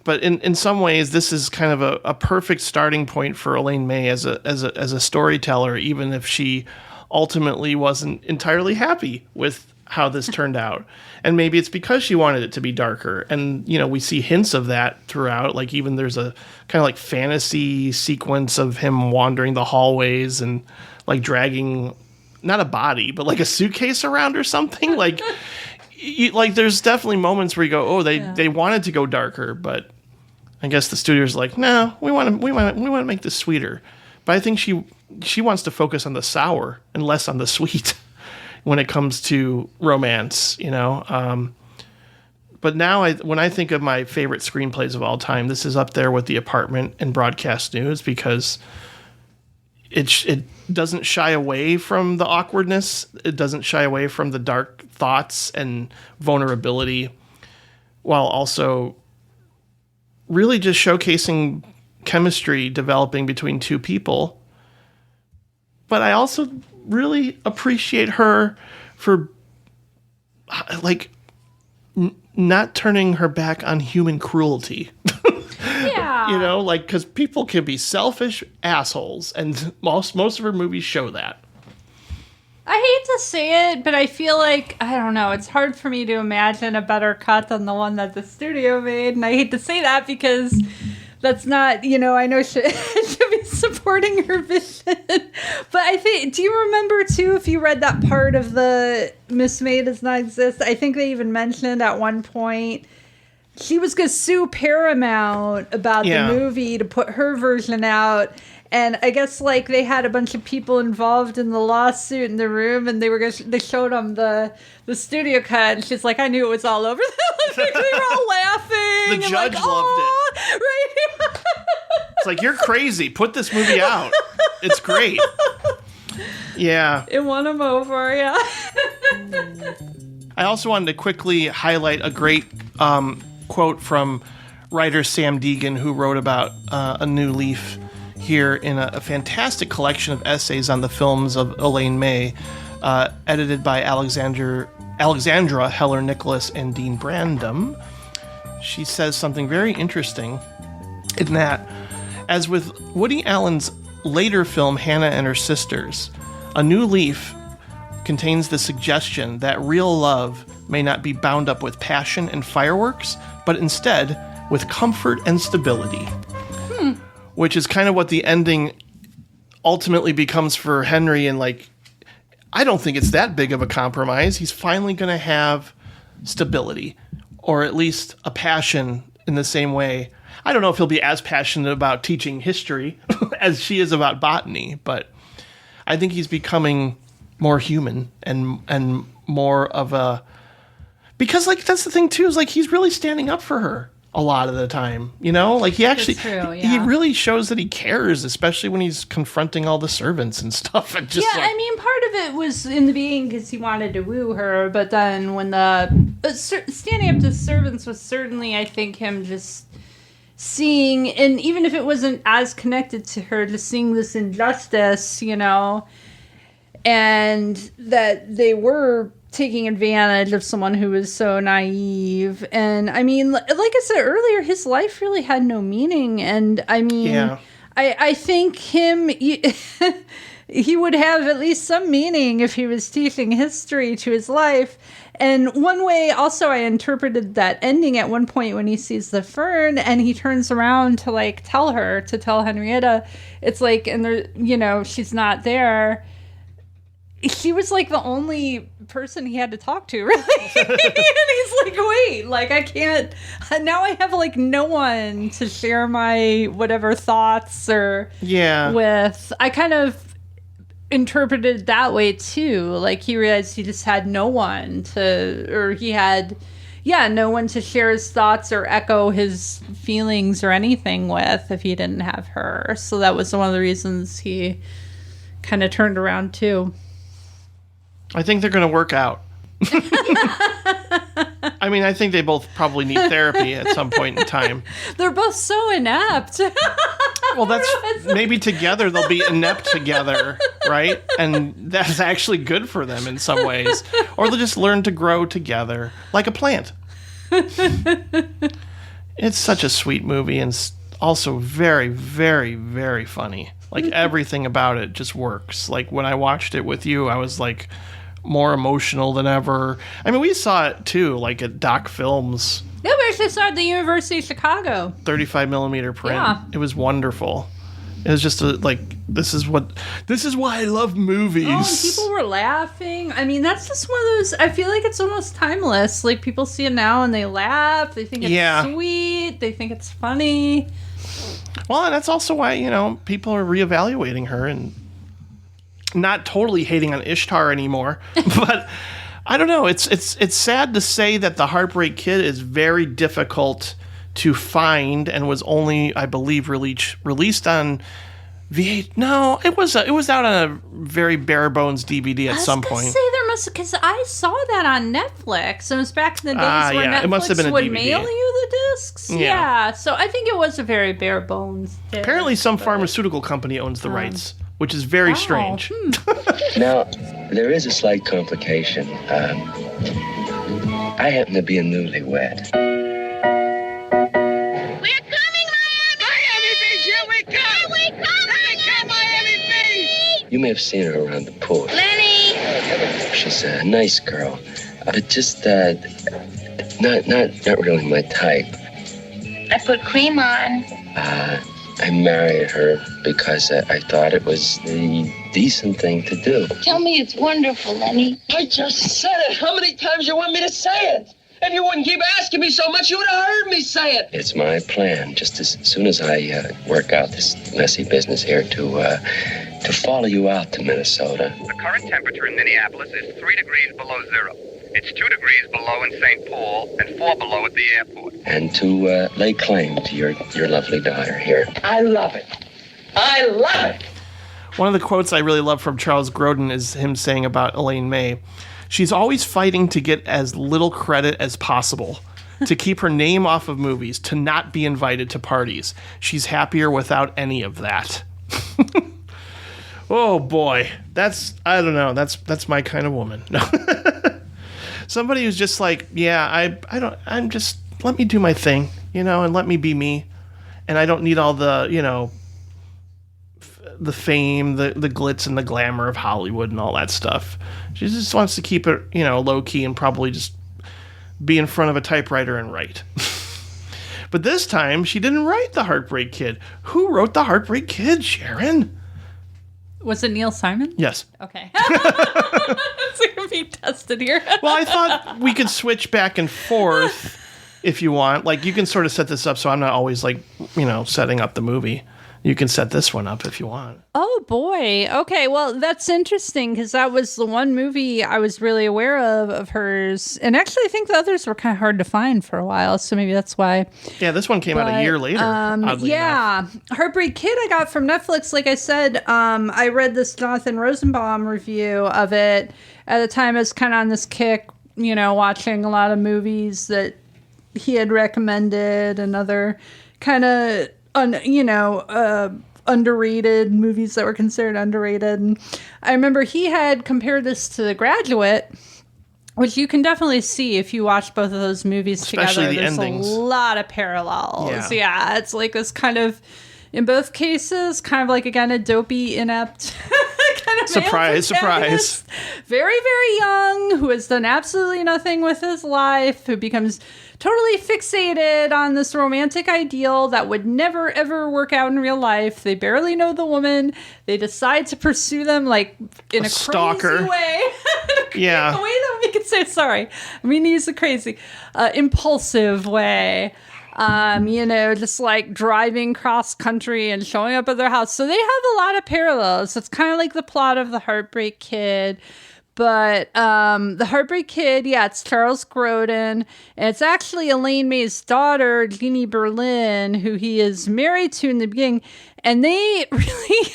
But in some ways, this is kind of a perfect starting point for Elaine May as a storyteller, even if she ultimately wasn't entirely happy with how this turned out. And maybe it's because she wanted it to be darker. And, we see hints of that throughout. Like, even there's a kind of like fantasy sequence of him wandering the hallways and like dragging, not a body, but like a suitcase around or something. Like, there's definitely moments where you go, oh, they wanted to go darker, but I guess the studio's like, no, we want to make this sweeter. But I think she wants to focus on the sour and less on the sweet when it comes to romance, But now, when I think of my favorite screenplays of all time, this is up there with The Apartment and Broadcast News, because it doesn't shy away from the awkwardness. It doesn't shy away from the dark thoughts and vulnerability, while also really just showcasing chemistry developing between two people. But I also really appreciate her for not turning her back on human cruelty. Yeah. Because people can be selfish assholes, and most of her movies show that. I hate to say it, but I feel like, I don't know, it's hard for me to imagine a better cut than the one that the studio made. And I hate to say that because that's not, I know should be supporting her vision. But I think, do you remember too, if you read that part of the Miss May Does Not Exist, I think they even mentioned at one point she was going to sue Paramount about the movie to put her version out. And I guess they had a bunch of people involved in the lawsuit in the room, and they showed them the studio cut, and she's like, I knew it was all over. They were all laughing. The judge loved it. Right? It's like, you're crazy. Put this movie out. It's great. Yeah. It won them over, yeah. I also wanted to quickly highlight a great quote from writer Sam Deegan, who wrote about A New Leaf here in a fantastic collection of essays on the films of Elaine May, edited by Alexandra Heller Nicholas and Dean Brandom. She says something very interesting in that, as with Woody Allen's later film Hannah and Her Sisters, A New Leaf contains the suggestion that real love may not be bound up with passion and fireworks, but instead with comfort and stability. Which is kind of what the ending ultimately becomes for Henry. And I don't think it's that big of a compromise. He's finally going to have stability, or at least a passion in the same way. I don't know if he'll be as passionate about teaching history as she is about botany, but I think he's becoming more human and more of a, because that's the thing too, is he's really standing up for her a lot of the time, he actually, That's true, he yeah. really shows that he cares, especially when he's confronting all the servants and stuff. And just part of it was in the beginning because he wanted to woo her, but then when standing up to servants was certainly, I think, him just seeing, and even if it wasn't as connected to her, just seeing this injustice, and that they were taking advantage of someone who was so naive. And I mean, like I said earlier, his life really had no meaning. And I mean, I think he would have at least some meaning if he was teaching history to his life. And one way also I interpreted that ending at one point when he sees the fern and he turns around to tell Henrietta, it's and there, she's not there. She was the only person he had to talk to, really. And he's wait, I can't, now I have no one to share my whatever thoughts with. I kind of interpreted it that way too. He realized he just had no one no one to share his thoughts or echo his feelings or anything with if he didn't have her. So that was one of the reasons he kind of turned around too. I think they're going to work out. I mean, I think they both probably need therapy at some point in time. They're both so inept. Well, that's maybe together they'll be inept together, right? And that's actually good for them in some ways. Or they'll just learn to grow together like a plant. It's such a sweet movie and also very, very, very funny. Like everything about it just works. Like when I watched it with you, I was like more emotional than ever. I mean, we saw it too, like at Doc Films. No, we actually saw it at the University of Chicago. 35 millimeter print. Yeah. It was wonderful. It was just this is why I love movies. Oh, and people were laughing. I mean, that's just one of those, I feel like it's almost timeless. Like people see it now and they laugh. They think it's sweet. They think it's funny. Well, and that's also why, people are reevaluating her and not totally hating on Ishtar anymore. But I don't know. It's sad to say that the Heartbreak Kid is very difficult to find and was only, I believe, released on VH. No, it was out on a very bare bones DVD at some point. I was gonna say there must, because I saw that on Netflix. And it was back in the days where Netflix it must have been a would DVD. mail you the discs. Yeah, so I think it was a very bare bones disc. Apparently, some pharmaceutical company owns the rights, which is very strange. Now, there is a slight complication. I happen to be a newlywed. You may have seen her around the pool. Lenny! She's a nice girl, but just not really my type. I put cream on. I married her because I thought it was the decent thing to do. Tell me it's wonderful, Lenny. I just said it. How many times you want me to say it? If you wouldn't keep asking me so much, you would have heard me say it. It's my plan, just as soon as I work out this messy business here, to follow you out to Minnesota. The current temperature in Minneapolis is 3 degrees below zero. It's 2 degrees below in St. Paul and 4 below at the airport. And to lay claim to your lovely daughter here. I love it. I love it. One of the quotes I really love from Charles Grodin is him saying about Elaine May, she's always fighting to get as little credit as possible, to keep her name off of movies, to not be invited to parties. She's happier without any of that. Oh boy, I don't know. That's my kind of woman. No. Somebody who's just like, I'm just, let me do my thing, and let me be me. And I don't need all the, the fame, the glitz and the glamour of Hollywood and all that stuff. She just wants to keep it, low key and probably just be in front of a typewriter and write. But this time she didn't write The Heartbreak Kid. Who wrote The Heartbreak Kid, Sharon? Was it Neil Simon? Yes. Okay. It's going to be tested here. Well, I thought we could switch back and forth if you want. Like, you can sort of set this up so I'm not always, setting up the movie. You can set this one up if you want. Oh, boy. Okay, well, that's interesting because that was the one movie I was really aware of hers. And actually, I think the others were kind of hard to find for a while, so maybe that's why. Yeah, this one came out a year later, oddly enough. Heartbreak Kid I got from Netflix. Like I said, I read this Jonathan Rosenbaum review of it. At the time, I was kind of on this kick, watching a lot of movies that he had recommended and other kind of underrated movies that were considered underrated. And I remember he had compared this to The Graduate, which you can definitely see if you watch both of those movies especially together. The endings. A lot of parallels. Yeah, it's like this kind of, in both cases, kind of like, again, a dopey, inept kind of surprise. Very, very young, who has done absolutely nothing with his life, who becomes totally fixated on this romantic ideal that would never, ever work out in real life. They barely know the woman. They decide to pursue them, like, in a stalker. crazy way. Yeah. A way that we could say, sorry. I mean, he's a crazy, impulsive way. Just like driving cross country and showing up at their house. So they have a lot of parallels. It's kind of like the plot of The Heartbreak Kid. But The Heartbreak Kid, it's Charles Grodin. And it's actually Elaine May's daughter, Jeannie Berlin, who he is married to in the beginning. And they really...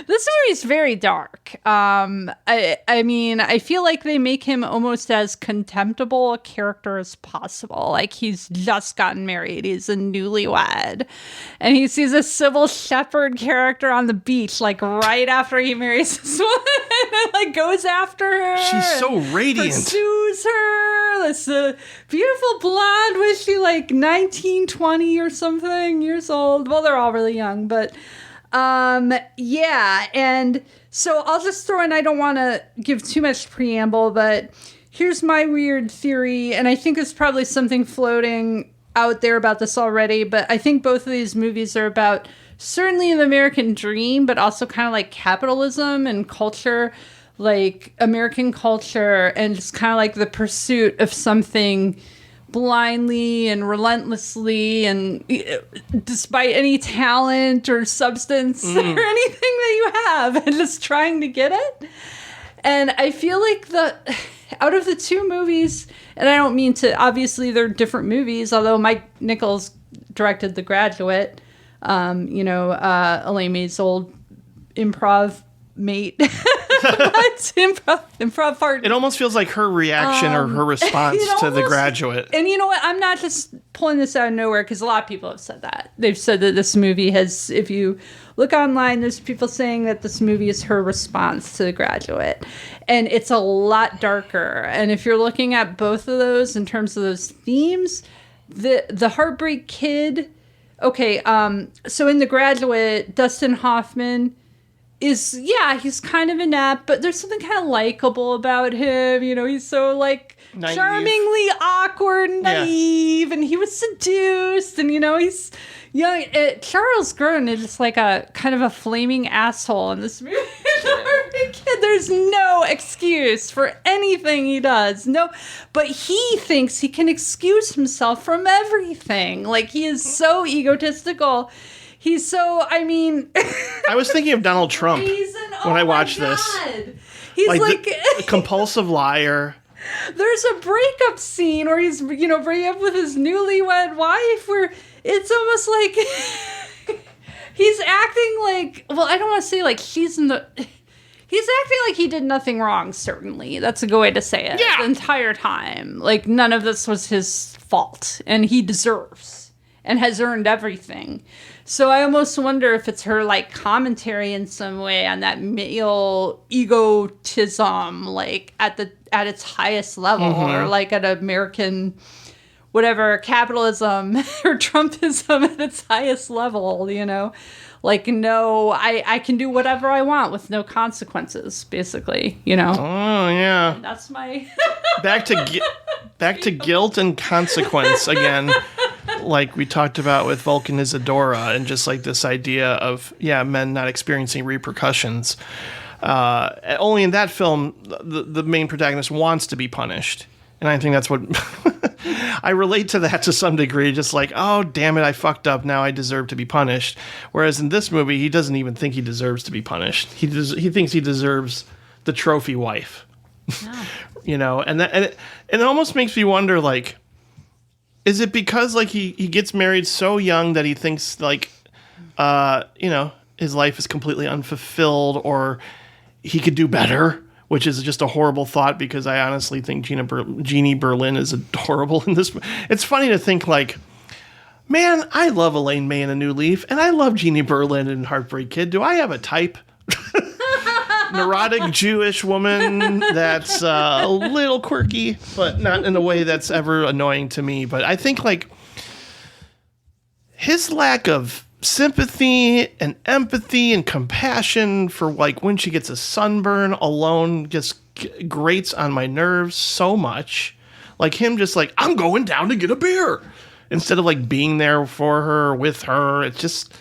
This movie's very dark. I mean, I feel like they make him almost as contemptible a character as possible. Like, he's just gotten married. He's a newlywed. And he sees a Sybil Shepherd character on the beach, like, right after he marries this woman. And, like, goes after her. She's so radiant. Pursues her. This beautiful blonde. Was she, like, 19, 20 or something years old? Well, they're all really young, but... yeah, and so I'll just throw in, I don't want to give too much preamble, but here's my weird theory, and I think there's probably something floating out there about this already, but I think both of these movies are about certainly the American dream, but also kind of like capitalism and culture, like American culture, and just kind of like the pursuit of something blindly and relentlessly, and despite any talent or substance or anything that you have, and just trying to get it. And I feel like out of the two movies, and I don't mean to, obviously they're different movies, although Mike Nichols directed The Graduate, Elaine May's old improv mate. improv partner. It almost feels like her reaction or her response to The Graduate. And you know what? I'm not just pulling this out of nowhere, because a lot of people have said that. They've said that this movie has, if you look online, there's people saying that this movie is her response to The Graduate. And it's a lot darker. And if you're looking at both of those in terms of those themes, the Heartbreak Kid, okay, so in The Graduate, Dustin Hoffman he's kind of inept, but there's something kind of likable about him. You know, he's so, like, naive. Charmingly awkward and naive, and he was seduced, and, he's young. Charles Grodin is just like a kind of a flaming asshole in this movie. There's no excuse for anything he does. No, but he thinks he can excuse himself from everything. Like, he is so egotistical. He's so, I was thinking of Donald Trump when I watched this. He's like the compulsive liar. There's a breakup scene where he's, breaking up with his newlywed wife, where it's almost like he's acting like, well, I don't want to say like he's acting like he did nothing wrong, certainly. That's a good way to say it. Yeah. The entire time. Like, none of this was his fault, and he deserves and has earned everything. So I almost wonder if it's her, like, commentary in some way on that male egotism, like, at its highest level, or like at American, whatever, capitalism or Trumpism at its highest level, Like, no, I can do whatever I want with no consequences, basically, Oh, yeah. And that's my... Back to guilt and consequence again. Like we talked about with Vulcan Isadora, and just like this idea of men not experiencing repercussions. Only in that film, the main protagonist wants to be punished, and I think that's what I relate to that to some degree. Just like, oh damn it, I fucked up. Now I deserve to be punished. Whereas in this movie, he doesn't even think he deserves to be punished. He thinks he deserves the trophy wife. Oh. And it almost makes me wonder, like, is it because, like, he gets married so young that he thinks, like, his life is completely unfulfilled, or he could do better, which is just a horrible thought, because I honestly think Jeannie Berlin is adorable in this. It's funny to think, like, man, I love Elaine May in A New Leaf, and I love Jeannie Berlin in Heartbreak Kid. Do I have a type? Neurotic Jewish woman that's a little quirky, but not in a way that's ever annoying to me. But I think, like, his lack of sympathy and empathy and compassion for, like, when she gets a sunburn alone just grates on my nerves so much. Like, him just like, I'm going down to get a beer, instead of, like, being there for her, with her. It's just...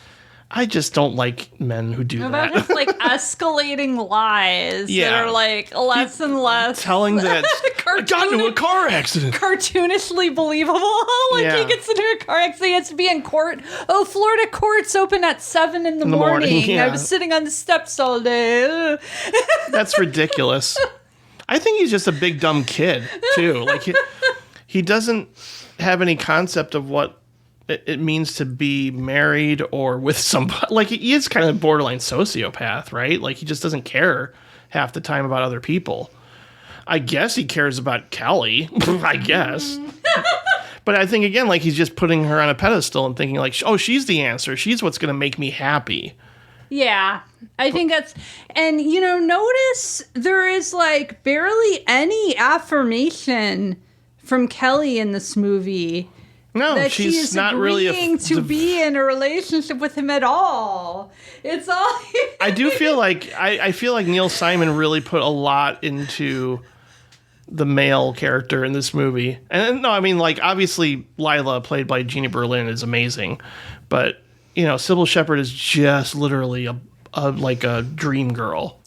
I just don't like men who do that. Just, like, escalating lies that are, like, less and less. Telling that I got into a car accident. Cartoonishly believable. Like, he gets into a car accident, he has to be in court. Oh, Florida courts open at 7 in the morning. Yeah. I was sitting on the steps all day. That's ridiculous. I think he's just a big dumb kid, too. Like, he doesn't have any concept of what it means to be married or with somebody. Like, he is kind of borderline sociopath, right? Like, he just doesn't care half the time about other people. I guess he cares about Kelly, I guess. But I think, again, like, he's just putting her on a pedestal and thinking, like, oh, she's the answer. She's what's going to make me happy. Yeah, I think that's, and notice there is like barely any affirmation from Kelly in this movie. No, that she's she is not really to be in a relationship with him at all. It's all. I do feel like I feel like Neil Simon really put a lot into the male character in this movie. And no, I mean, like, obviously Lila, played by Jeannie Berlin, is amazing, but Sybil Shepherd is just literally a dream girl.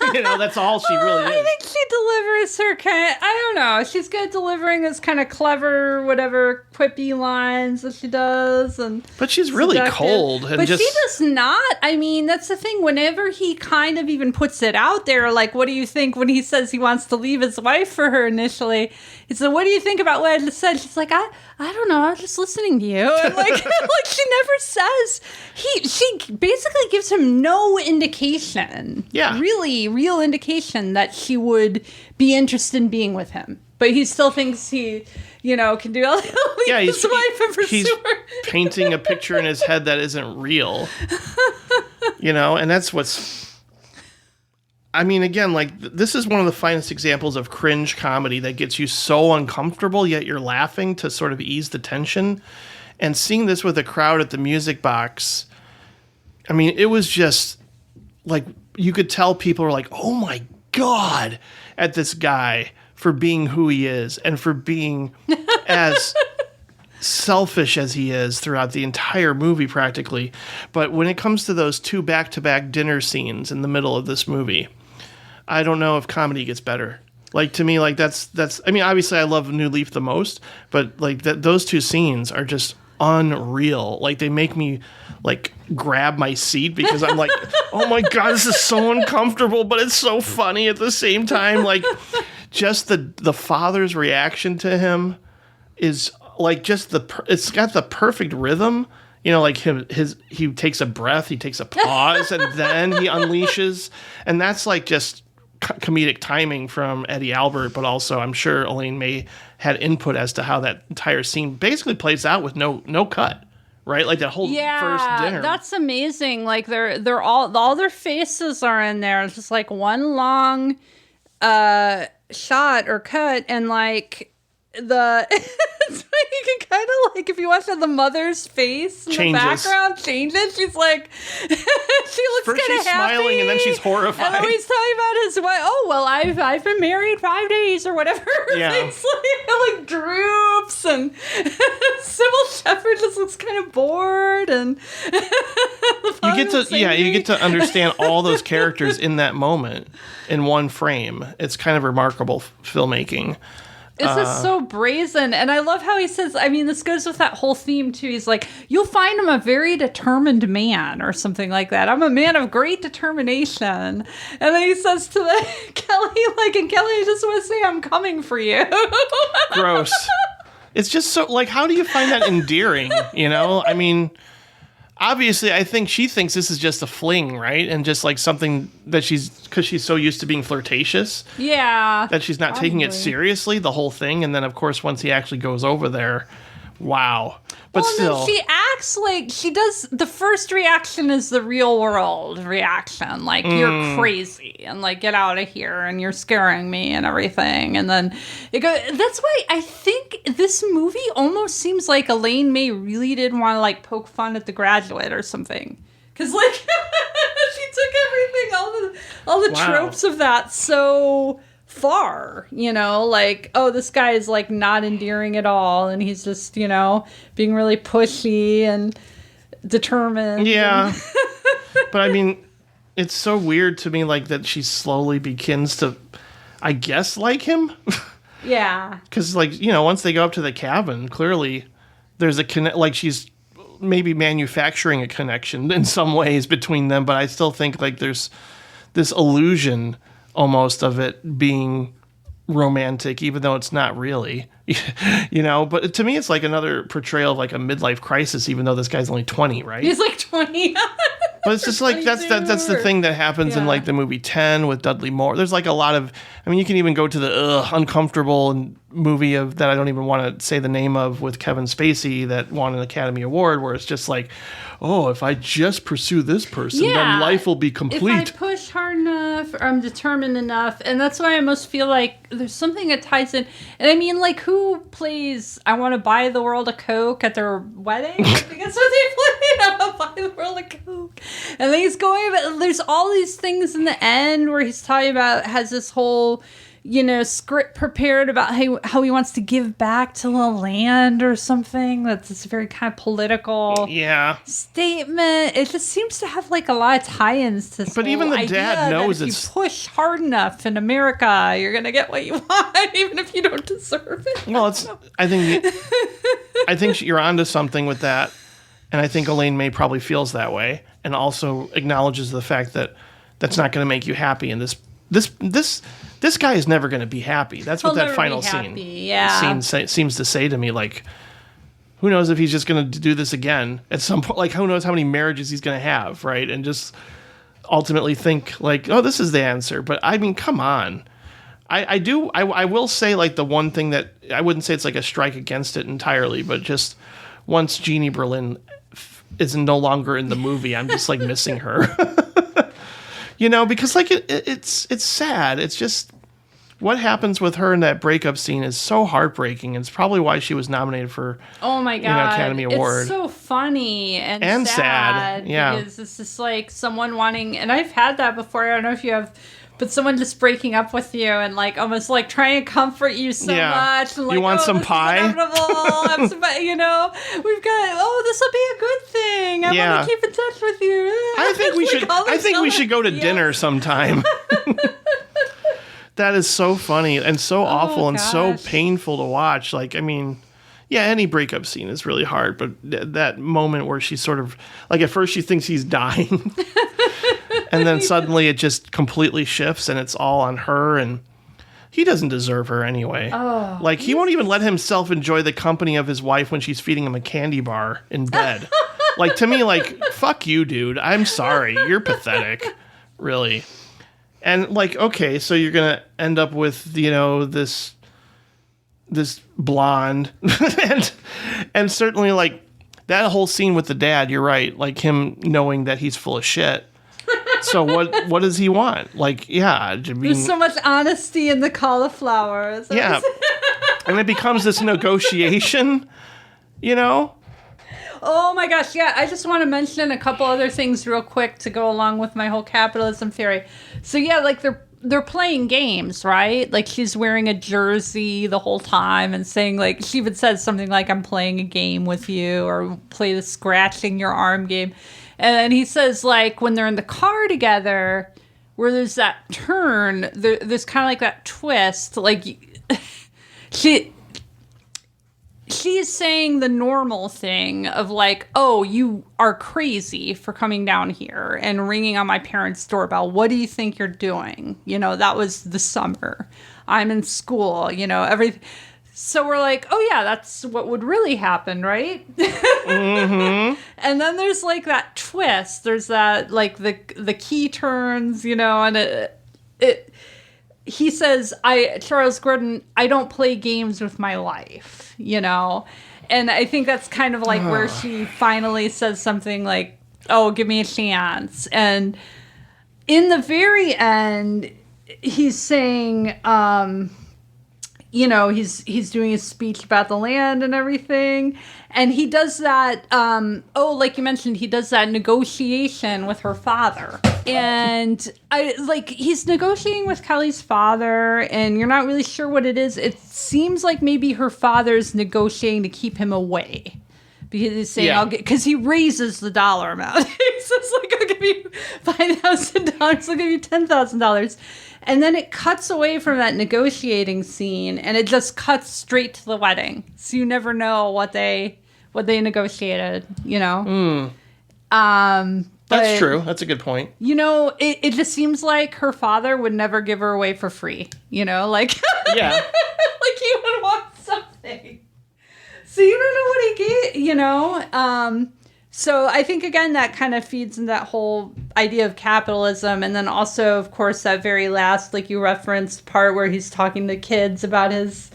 That's all she really is. I think she delivers her I don't know. She's good at delivering this kind of clever, whatever, quippy lines that she does. But she's really cold. But she does not. I mean, that's the thing. Whenever he kind of even puts it out there, like, what do you think when he says he wants to leave his wife for her initially? He said, what do you think about what I just said? She's like, I don't know. I'm just listening to you. And like she never says. She basically gives him no indication. Yeah. Really, real indication that she would be interested in being with him. But he still thinks he, can do all his wife and pursue her. Painting a picture in his head that isn't real. And that's what's... I mean, again, like, this is one of the finest examples of cringe comedy that gets you so uncomfortable, yet you're laughing to sort of ease the tension. And seeing this with a crowd at the Music Box, I mean, it was just, like, you could tell people were like, oh my God, at this guy for being who he is and for being as selfish as he is throughout the entire movie practically. But when it comes to those two back-to-back dinner scenes in the middle of this movie, I don't know if comedy gets better. Like, to me, like, that's I mean, obviously I love New Leaf the most, but like those two scenes are just unreal. Like, they make me like grab my seat because I'm like, oh my God, this is so uncomfortable, but it's so funny at the same time. Like, just the father's reaction to him is like just it's got the perfect rhythm. Like he takes a breath, he takes a pause, and then he unleashes, and that's like just comedic timing from Eddie Albert, but also I'm sure Elaine May had input as to how that entire scene basically plays out with no cut, right? Like that whole first dinner. That's amazing. Like they're all their faces are in there. It's just like one long shot or cut, and like you can kind of like, if you watch the mother's face in the background changes. She's like, she looks kind of happy. She's smiling and then she's horrified. And then he's talking about his wife. Oh well, I've been married 5 days or whatever. Yeah. It's like droops, and Sybil Shepherd just looks kind of bored, and you get to understand all those characters in that moment in one frame. It's kind of remarkable filmmaking. This is so brazen. And I love how he says, I mean, this goes with that whole theme too. He's like, you'll find him a very determined man or something like that. I'm a man of great determination. And then he says to Kelly, like, and Kelly, I just want to say I'm coming for you. Gross. It's just so, like, how do you find that endearing? I mean, obviously, I think she thinks this is just a fling, right? And just like something that because she's so used to being flirtatious. Yeah. That she's not taking it seriously, the whole thing. And then, of course, once he actually goes over there, wow. But still. She acts like she does. The first reaction is the real world reaction. Like, you're crazy and like, get out of here and you're scaring me and everything. And then it goes. That's why I think this movie almost seems like Elaine May really didn't want to like poke fun at The Graduate or something. Because like she took everything, all the tropes of that so far, like, oh, this guy is like not endearing at all, and he's just, being really pushy and determined. Yeah. But I mean, it's so weird to me, like, that she slowly begins to, I guess, like him. Yeah. Because, like, once they go up to the cabin, clearly there's like, she's maybe manufacturing a connection in some ways between them, but I still think like there's this illusion almost of it being romantic, even though it's not really, but to me, it's like another portrayal of like a midlife crisis, even though this guy's only 20, right? He's like 20. But it's just like, that's the thing that happens in like the movie 10 with Dudley Moore. There's like a lot of, you can even go to the uncomfortable movie of that I don't even want to say the name of with Kevin Spacey that won an Academy Award, where it's just like, oh, if I just pursue this person, then life will be complete. If I push hard enough, or I'm determined enough. And that's why I almost feel like there's something that ties in. And I mean, like, who plays I Want to Buy the World a Coke at their wedding? I think that's what they played. I Want to Buy the World a Coke. And then he's going about, there's all these things in the end where he's talking about, has this whole, script prepared about how he wants to give back to the land or something. That's this very kind of political statement. It just seems to have like a lot of tie-ins to this. But even the dad knows if you push hard enough in America, you're gonna get what you want, even if you don't deserve it. Well, I think you're onto something with that, and I think Elaine May probably feels that way, and also acknowledges the fact that that's not going to make you happy, and this guy is never going to be happy. That's what that final scene seems to say to me. Like, who knows if he's just going to do this again at some point? Like, who knows how many marriages he's going to have, right? And just ultimately think like, oh, this is the answer. But I mean, come on. I will say, like, the one thing that I wouldn't say it's like a strike against it entirely, but just once Jeannie Berlin is no longer in the movie, I'm just like missing her. Because like it's sad. It's just what happens with her in that breakup scene is so heartbreaking. And it's probably why she was nominated for Academy Award. It's so funny and sad. Yeah, because it's just like someone wanting, and I've had that before. I don't know if you have. But someone just breaking up with you and like almost like trying to comfort you so much. And like, you want some pie? We've got, this will be a good thing. I want to keep in touch with you. I think we should go to dinner sometime. That is so funny and so awful and so painful to watch. Like, I mean, any breakup scene is really hard, but that moment where she's sort of like, at first she thinks he's dying. And then suddenly it just completely shifts and it's all on her, and he doesn't deserve her anyway. Oh, like, he won't even let himself enjoy the company of his wife when she's feeding him a candy bar in bed. Like, to me, like, fuck you, dude. I'm sorry. You're pathetic. Really. And like, okay, so you're going to end up with, this blonde and certainly like that whole scene with the dad, you're right. Like, him knowing that he's full of shit. So what does he want? Like, there's so much honesty in the cauliflower. Yeah. And it becomes this negotiation, Oh my gosh, yeah. I just want to mention a couple other things real quick to go along with my whole capitalism theory. So like they're playing games, right? Like, she's wearing a jersey the whole time and saying, like, she even says something like, I'm playing a game with you, or play the scratching your arm game. And then he says, like, when they're in the car together, where there's that turn, there's kind of like that twist. Like, she's saying the normal thing of like, oh, you are crazy for coming down here and ringing on my parents' doorbell. What do you think you're doing? That was the summer. I'm in school, everything. So we're like, oh yeah, that's what would really happen, right? Mm-hmm. And then there's like that twist. There's that, like, the key turns, and he says, Charles Grodin, I don't play games with my life, And I think that's kind of like where she finally says something like, oh, give me a chance. And in the very end, he's saying, he's doing his speech about the land and everything. And he does that, like you mentioned, he does that negotiation with her father. And he's negotiating with Kelly's father, and you're not really sure what it is. It seems like maybe her father's negotiating to keep him away. Because he's saying, because he raises the dollar amount. He says, like, I'll give you $5,000, I'll give you $10,000. And then it cuts away from that negotiating scene, and it just cuts straight to the wedding. So you never know what they negotiated, That's true. That's a good point. You know, it just seems like her father would never give her away for free. You know, like Yeah. like he would want something. So you don't know what he gave, you know? So I think, again, that kind of feeds in that whole idea of capitalism. And then also, of course, that very last, like you referenced, part where he's talking to kids about his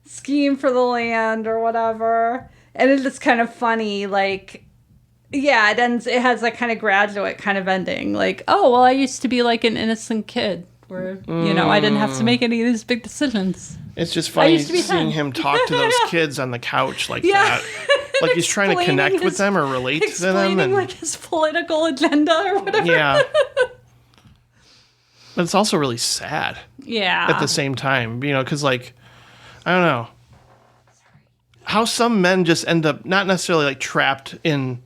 scheme for the land or whatever. And it's just kind of funny, like... Yeah, it has that kind of graduate kind of ending. Like, oh, well, I used to be like an innocent kid where, you know, I didn't have to make any of these big decisions. It's just funny used to be seeing 10. him talk to those kids on the couch like that. Like he's trying to connect with them or relate to them. Explaining like his political agenda or whatever. Yeah. But it's also really sad Yeah. at the same time, you know, because like, I don't know. How some men just end up not necessarily like trapped in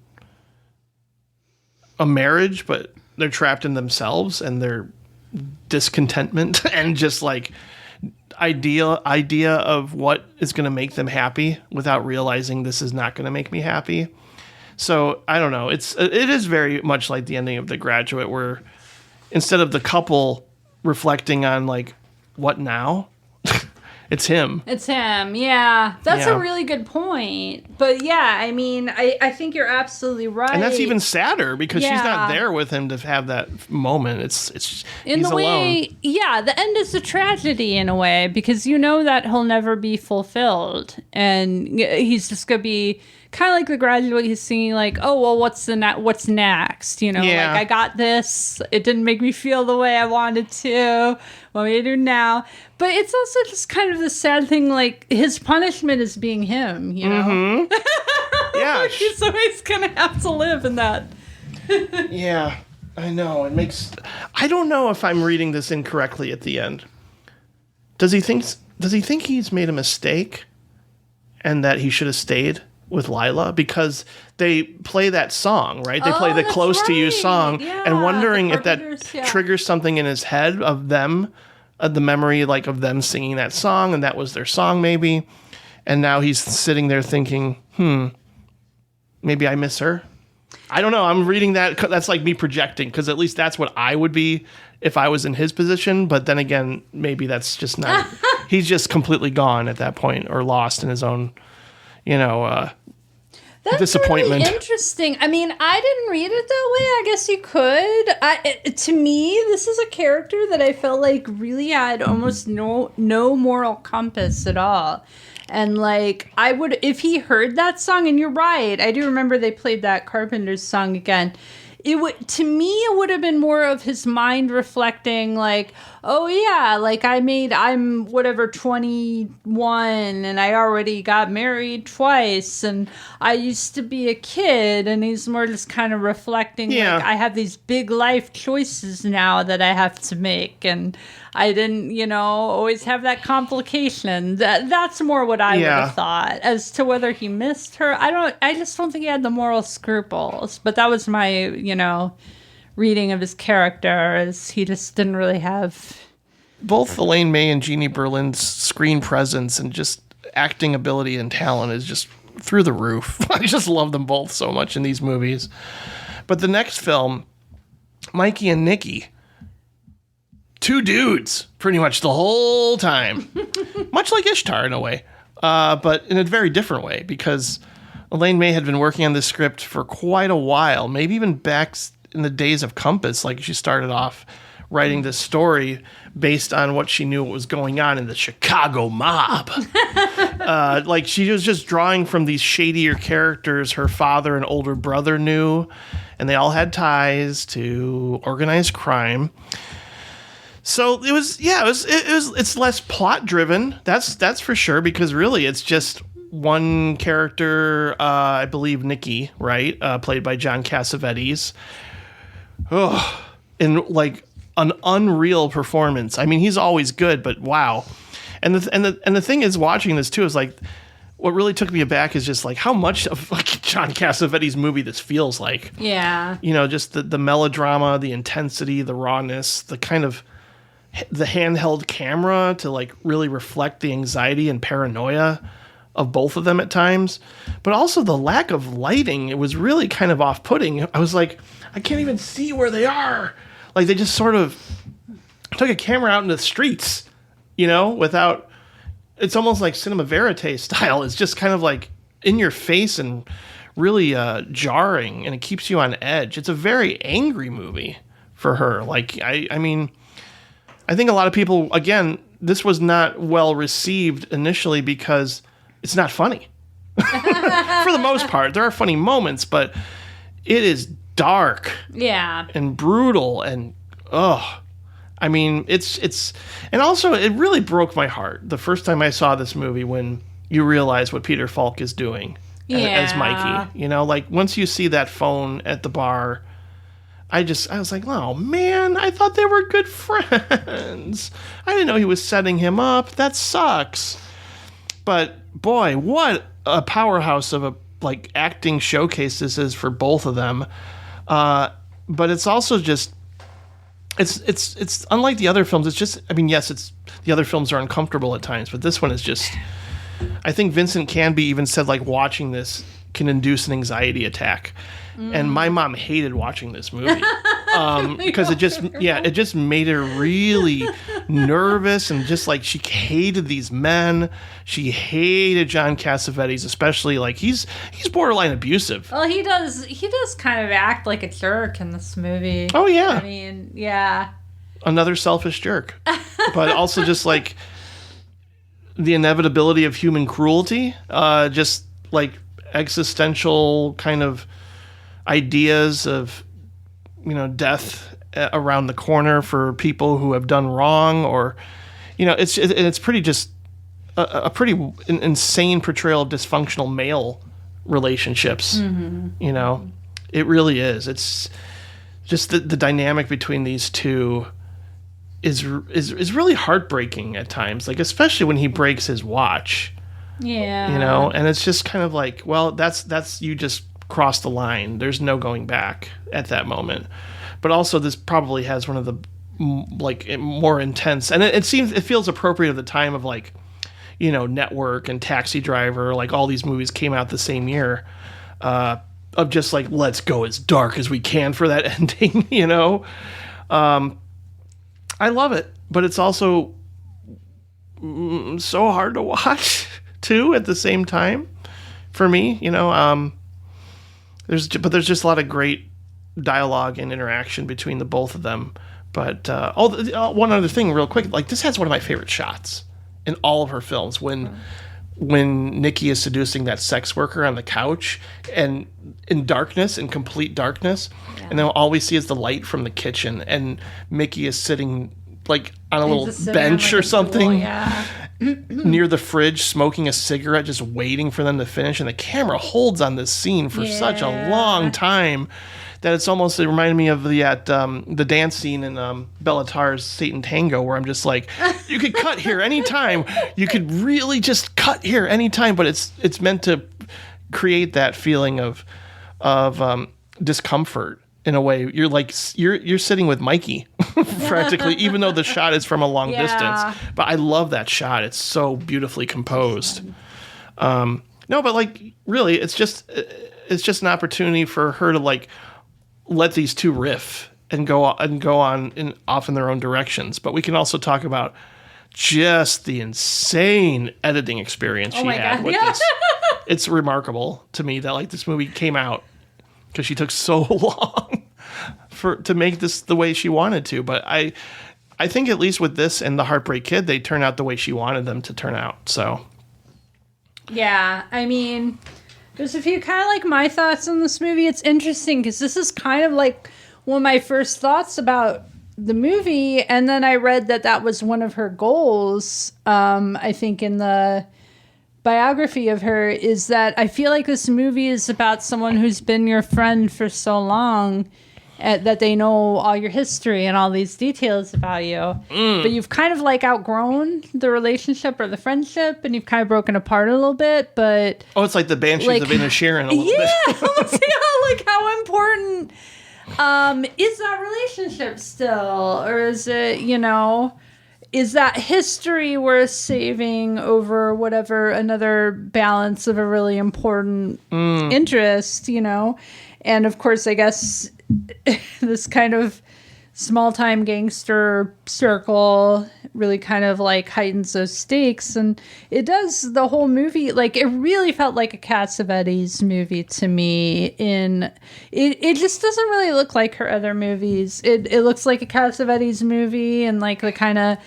a marriage, but they're trapped in themselves and their discontentment and just like idea of what is going to make them happy without realizing this is not going to make me happy. So I don't know. It is very much like the ending of The Graduate, where instead of the couple reflecting on like what now, it's him. It's him, yeah. That's Yeah. a really good point. But yeah, I mean, I think you're absolutely right. And that's even sadder because she's not Yeah. there with him to have that moment. It's in he's the way, alone. yeah, the end is a tragedy in a way because you know that he'll never be fulfilled, and he's just gonna be kind of like The Graduate. He's singing like, "Oh well, what's next?" You know, Yeah. like I got this. It didn't make me feel the way I wanted to. What do I do now? But it's also just kind of the sad thing. Like his punishment is being him. You know, Mm-hmm. Yeah. so he's gonna have to live in that. Yeah, I know. It makes. I don't know if I'm reading this incorrectly at the end. Does he think he's made a mistake, and that he should have stayed with Lila because they play that song, right? They play the that's "Close to You" right. song, Yeah, and wondering the if that Carpenters, yeah. triggers something in his head of them, the memory like of them singing that song, and that was their song maybe. And now he's sitting there thinking, maybe I miss her. I don't know. I'm reading that. That's like me projecting because at least that's what I would be if I was in his position. But then again, maybe that's just not. He's just completely gone at that point or lost in his own, That's disappointment. Really interesting. I mean, I didn't read it that way. I guess you could. To me, this is a character that I felt like really had almost no moral compass at all. And like I would, if he heard that song, and you're right, I do remember they played that Carpenters song again. It would have been more of his mind reflecting like, oh yeah, like I'm whatever 21 and I already got married twice and I used to be a kid, and he's more just kind of reflecting like I have these big life choices now that I have to make, and I didn't, always have that complication. That's more what I would have thought. As to whether he missed her, I just don't think he had the moral scruples. But that was my, reading of his character, is he just didn't really have. Both Elaine May and Jeannie Berlin's screen presence and just acting ability and talent is just through the roof. I just love them both so much in these movies. But the next film, Mikey and Nicky, two dudes pretty much the whole time. Much like Ishtar in a way, but in a very different way, because Elaine May had been working on this script for quite a while, maybe even back in the days of Compass. Like she started off writing this story based on what she knew what was going on in the Chicago mob. Like she was just drawing from these shadier characters her father and older brother knew, and they all had ties to organized crime. So it's less plot driven. That's for sure, because really it's just one character, I believe Nicky, right? Played by John Cassavetes. Oh, in like an unreal performance. I mean, he's always good, but wow. And the thing is, watching this too is like, what really took me aback is just like how much of like John Cassavetes' movie this feels like. Yeah. Just the melodrama, the intensity, the rawness, the kind of the handheld camera to like really reflect the anxiety and paranoia of both of them at times, but also the lack of lighting. It was really kind of off-putting. I was like, I can't even see where they are. Like, they just sort of took a camera out into the streets, without... It's almost like cinema verite style. It's just kind of like in your face and really jarring, and it keeps you on edge. It's a very angry movie for her. Like, I mean, I think a lot of people, again, this was not well received initially because it's not funny. For the most part, there are funny moments, but it is dark, and brutal, and I mean, it's, and also it really broke my heart the first time I saw this movie when you realize what Peter Falk is doing as Mikey. Like once you see that phone at the bar, I was like, oh man, I thought they were good friends. I didn't know he was setting him up. That sucks. But boy, what a powerhouse of a acting showcase this is for both of them. But it's also just, it's unlike the other films. It's just, I mean, yes, the other films are uncomfortable at times, but this one is just, I think Vincent Canby even said watching this can induce an anxiety attack. And my mom hated watching this movie because it just made her really nervous, and just she hated these men. She hated John Cassavetes, especially he's borderline abusive. Well, he does kind of act like a jerk in this movie. Oh yeah. I mean, yeah. Another selfish jerk, but also just the inevitability of human cruelty, just existential kind of ideas of death around the corner for people who have done wrong, or it's pretty just a pretty insane portrayal of dysfunctional male relationships. It really is. It's just the dynamic between these two is really heartbreaking at times, especially when he breaks his watch. Yeah. And it's just kind of well, that's you just crossed the line. There's no going back at that moment. But also this probably has one of the more intense, and it feels appropriate at the time of Network and Taxi Driver, all these movies came out the same year, of just let's go as dark as we can for that ending. I love it, but it's also so hard to watch too at the same time for me. There's just a lot of great dialogue and interaction between the both of them. But one other thing real quick, this has one of my favorite shots in all of her films when Nicky is seducing that sex worker on the couch and in darkness, in complete darkness, and then all we see is the light from the kitchen, and Mickey is sitting on a little bench or something near the fridge, smoking a cigarette, just waiting for them to finish. And the camera holds on this scene for such a long time that it reminded me of the dance scene in Bella Tarr's Satan Tango, where I'm just you could cut here anytime. You could really just cut here anytime, but it's meant to create that feeling of discomfort. In a way, you're sitting with Mikey practically, even though the shot is from a long distance. But I love that shot; it's so beautifully composed. No, but really, it's just an opportunity for her to let these two riff and go on off in their own directions. But we can also talk about just the insane editing experience she had with this. It's remarkable to me that this movie came out, because she took so long to make this the way she wanted to. But I think at least with this and The Heartbreak Kid, they turn out the way she wanted them to turn out. So yeah, I mean, there's a few kind of my thoughts on this movie. It's interesting because this is kind of one of my first thoughts about the movie, and then I read that was one of her goals. I think in the biography of her is that I feel like this movie is about someone who's been your friend for so long that they know all your history and all these details about you, but you've kind of outgrown the relationship or the friendship, and you've kind of broken apart a little bit. But it's like the Banshees of Inisherin a little bit. How important is that relationship still, or is it is that history worth saving over whatever another balance of a really important interest, And of course, I guess this kind of small-time gangster circle really kind of like heightens those stakes, and it does the whole movie. Like, it really felt like a Cassavetes movie to me. It just doesn't really look like her other movies. It looks like a Cassavetes movie, and like the kind of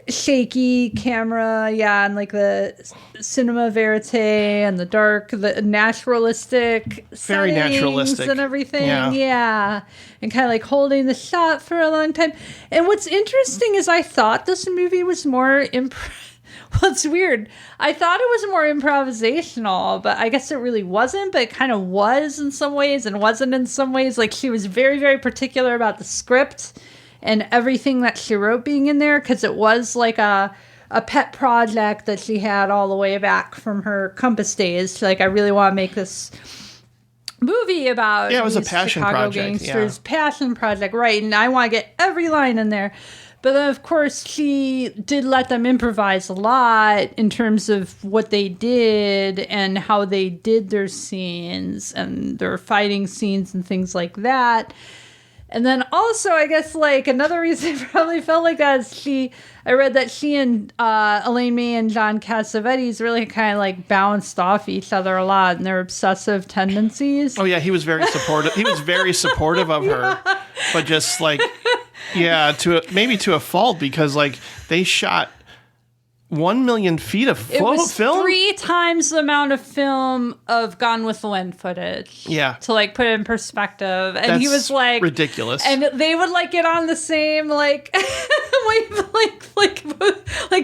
shaky camera, and like the cinema verite and the dark, the naturalistic, very naturalistic and everything, and kind of like holding the shot for a long time. And what's interesting is I thought this movie was more well, it's weird. I thought it was more improvisational, but I guess it really wasn't. But it kind of was in some ways and wasn't in some ways. Like, she was very, very particular about the script and everything that she wrote being in there, because it was like a pet project that she had all the way back from her Compass days. Like, I really want to make this movie about it was a these passion Chicago project, gangsters. Passion project, right? And I want to get every line in there. But then, of course, she did let them improvise a lot in terms of what they did and how they did their scenes and their fighting scenes and things like that. And then also, I guess, like, another reason it probably felt like that is I read that she and Elaine May and John Cassavetes really kind of, like, bounced off each other a lot in their obsessive tendencies. Oh, yeah, he was very supportive. He was very supportive of her, but just, like, maybe to a fault, because, like, they shot 1 million feet of film. It was 3 times the amount of film of Gone with the Wind footage. Yeah. To, like, put it in perspective. And That's he was like... ridiculous. And they would, like, get on the same, like... like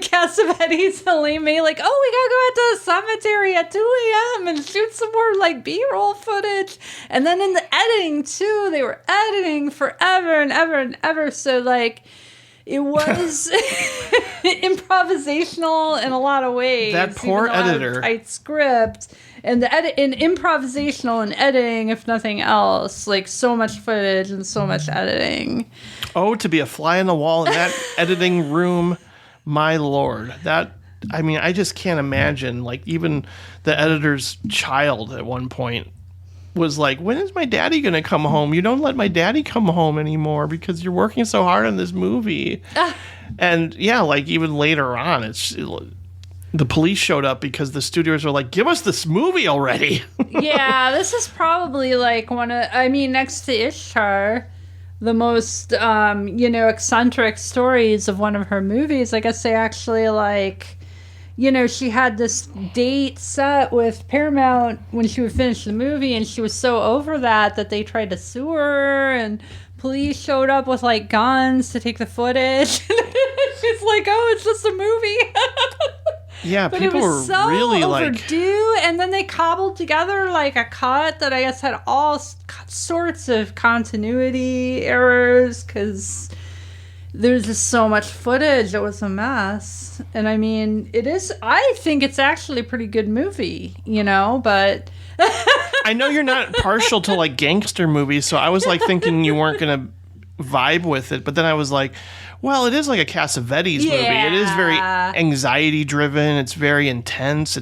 Cassavetes and Elaine May, like, oh, we gotta go out to the cemetery at 2 a.m. and shoot some more, like, B-roll footage. And then in the editing, too, they were editing forever and ever and ever. So, like... It was improvisational in a lot of ways. That poor editor. Tight script, and improvisational and editing, if nothing else. Like, so much footage and so much editing. Oh, to be a fly on the wall in that editing room, my lord. I just can't imagine. Like, even the editor's child at one point was like, when is my daddy going to come home? You don't let my daddy come home anymore because you're working so hard on this movie. And yeah, like, even later on, the police showed up because the studios were like, give us this movie already. Yeah, this is probably like next to Ishtar, the most, eccentric stories of one of her movies. I guess they actually, like... she had this date set with Paramount when she would finish the movie, and she was so over that they tried to sue her, and police showed up with, like, guns to take the footage. She's like, oh, it's just a movie. Yeah, but people it was were so really overdue, and then they cobbled together, like, a cut that I guess had all sorts of continuity errors, because... there's just so much footage. It was a mess. And I mean, I think it's actually a pretty good movie, but... I know you're not partial to, like, gangster movies, so I was, like, thinking you weren't going to vibe with it. But then I was like, well, it is like a Cassavetes movie. It is very anxiety-driven. It's very intense.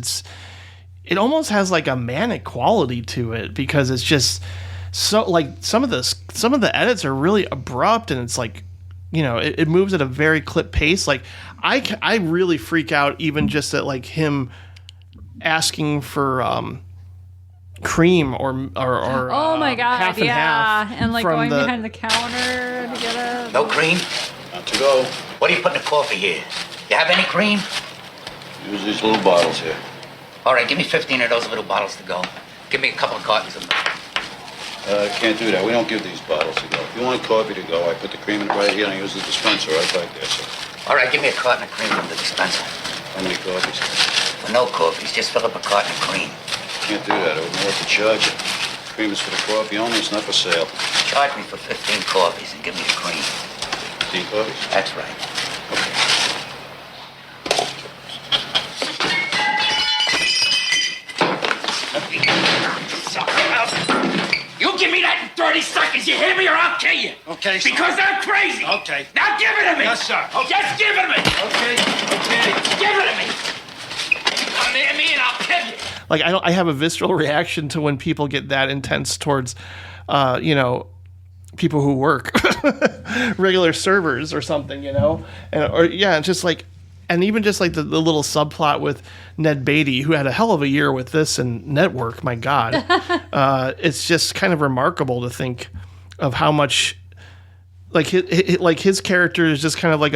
It almost has, like, a manic quality to it, because it's just so, like, some of the edits are really abrupt, and it's like, it moves at a very clip pace. Like, I really freak out even just at, like, him asking for cream or oh my god, half and half, and like going behind the counter to get it. No cream? Not to go. What do you put in the coffee here? You have any cream? Use these little bottles here. All right, give me 15 of those little bottles to go. Give me a couple of cartons of milk. Can't do that. We don't give these bottles to go. If you want coffee to go, I put the cream in it right here and I use the dispenser right back there, sir. All right, give me a carton of cream from the dispenser. How many coffees? For no coffees, just fill up a carton of cream. Can't do that. I wouldn't know what to charge you. Cream is for the coffee only. It's not for sale. Charge me for 15 coffees and give me the cream. 15 coffees? That's right. Okay. You give me that in 30 seconds, you hear me, or I'll kill you. Okay, sir. Because I'm crazy. Okay. Now give it to me. Yes, sir. Okay. Just give it to me. Okay. Give it to me. Come near me and I'll kill you. like I have a visceral reaction to when people get that intense towards, people who work, regular servers or something, and just like, and even just like the little subplot with Ned Beatty, who had a hell of a year with this and Network. My God, it's just kind of remarkable to think of how much. Like his character is just kind of like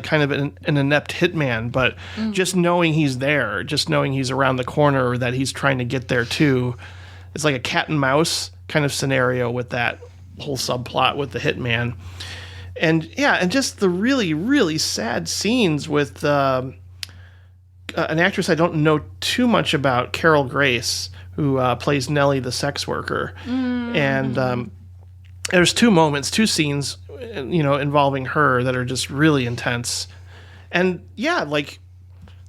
kind of an inept hitman, but just knowing he's there, just knowing he's around the corner, or that he's trying to get there too, it's like a cat and mouse kind of scenario with that whole subplot with the hitman, and just the really, really sad scenes with an actress I don't know too much about, Carol Grace, who plays Nellie the sex worker, and. There's two scenes, involving her that are just really intense. And like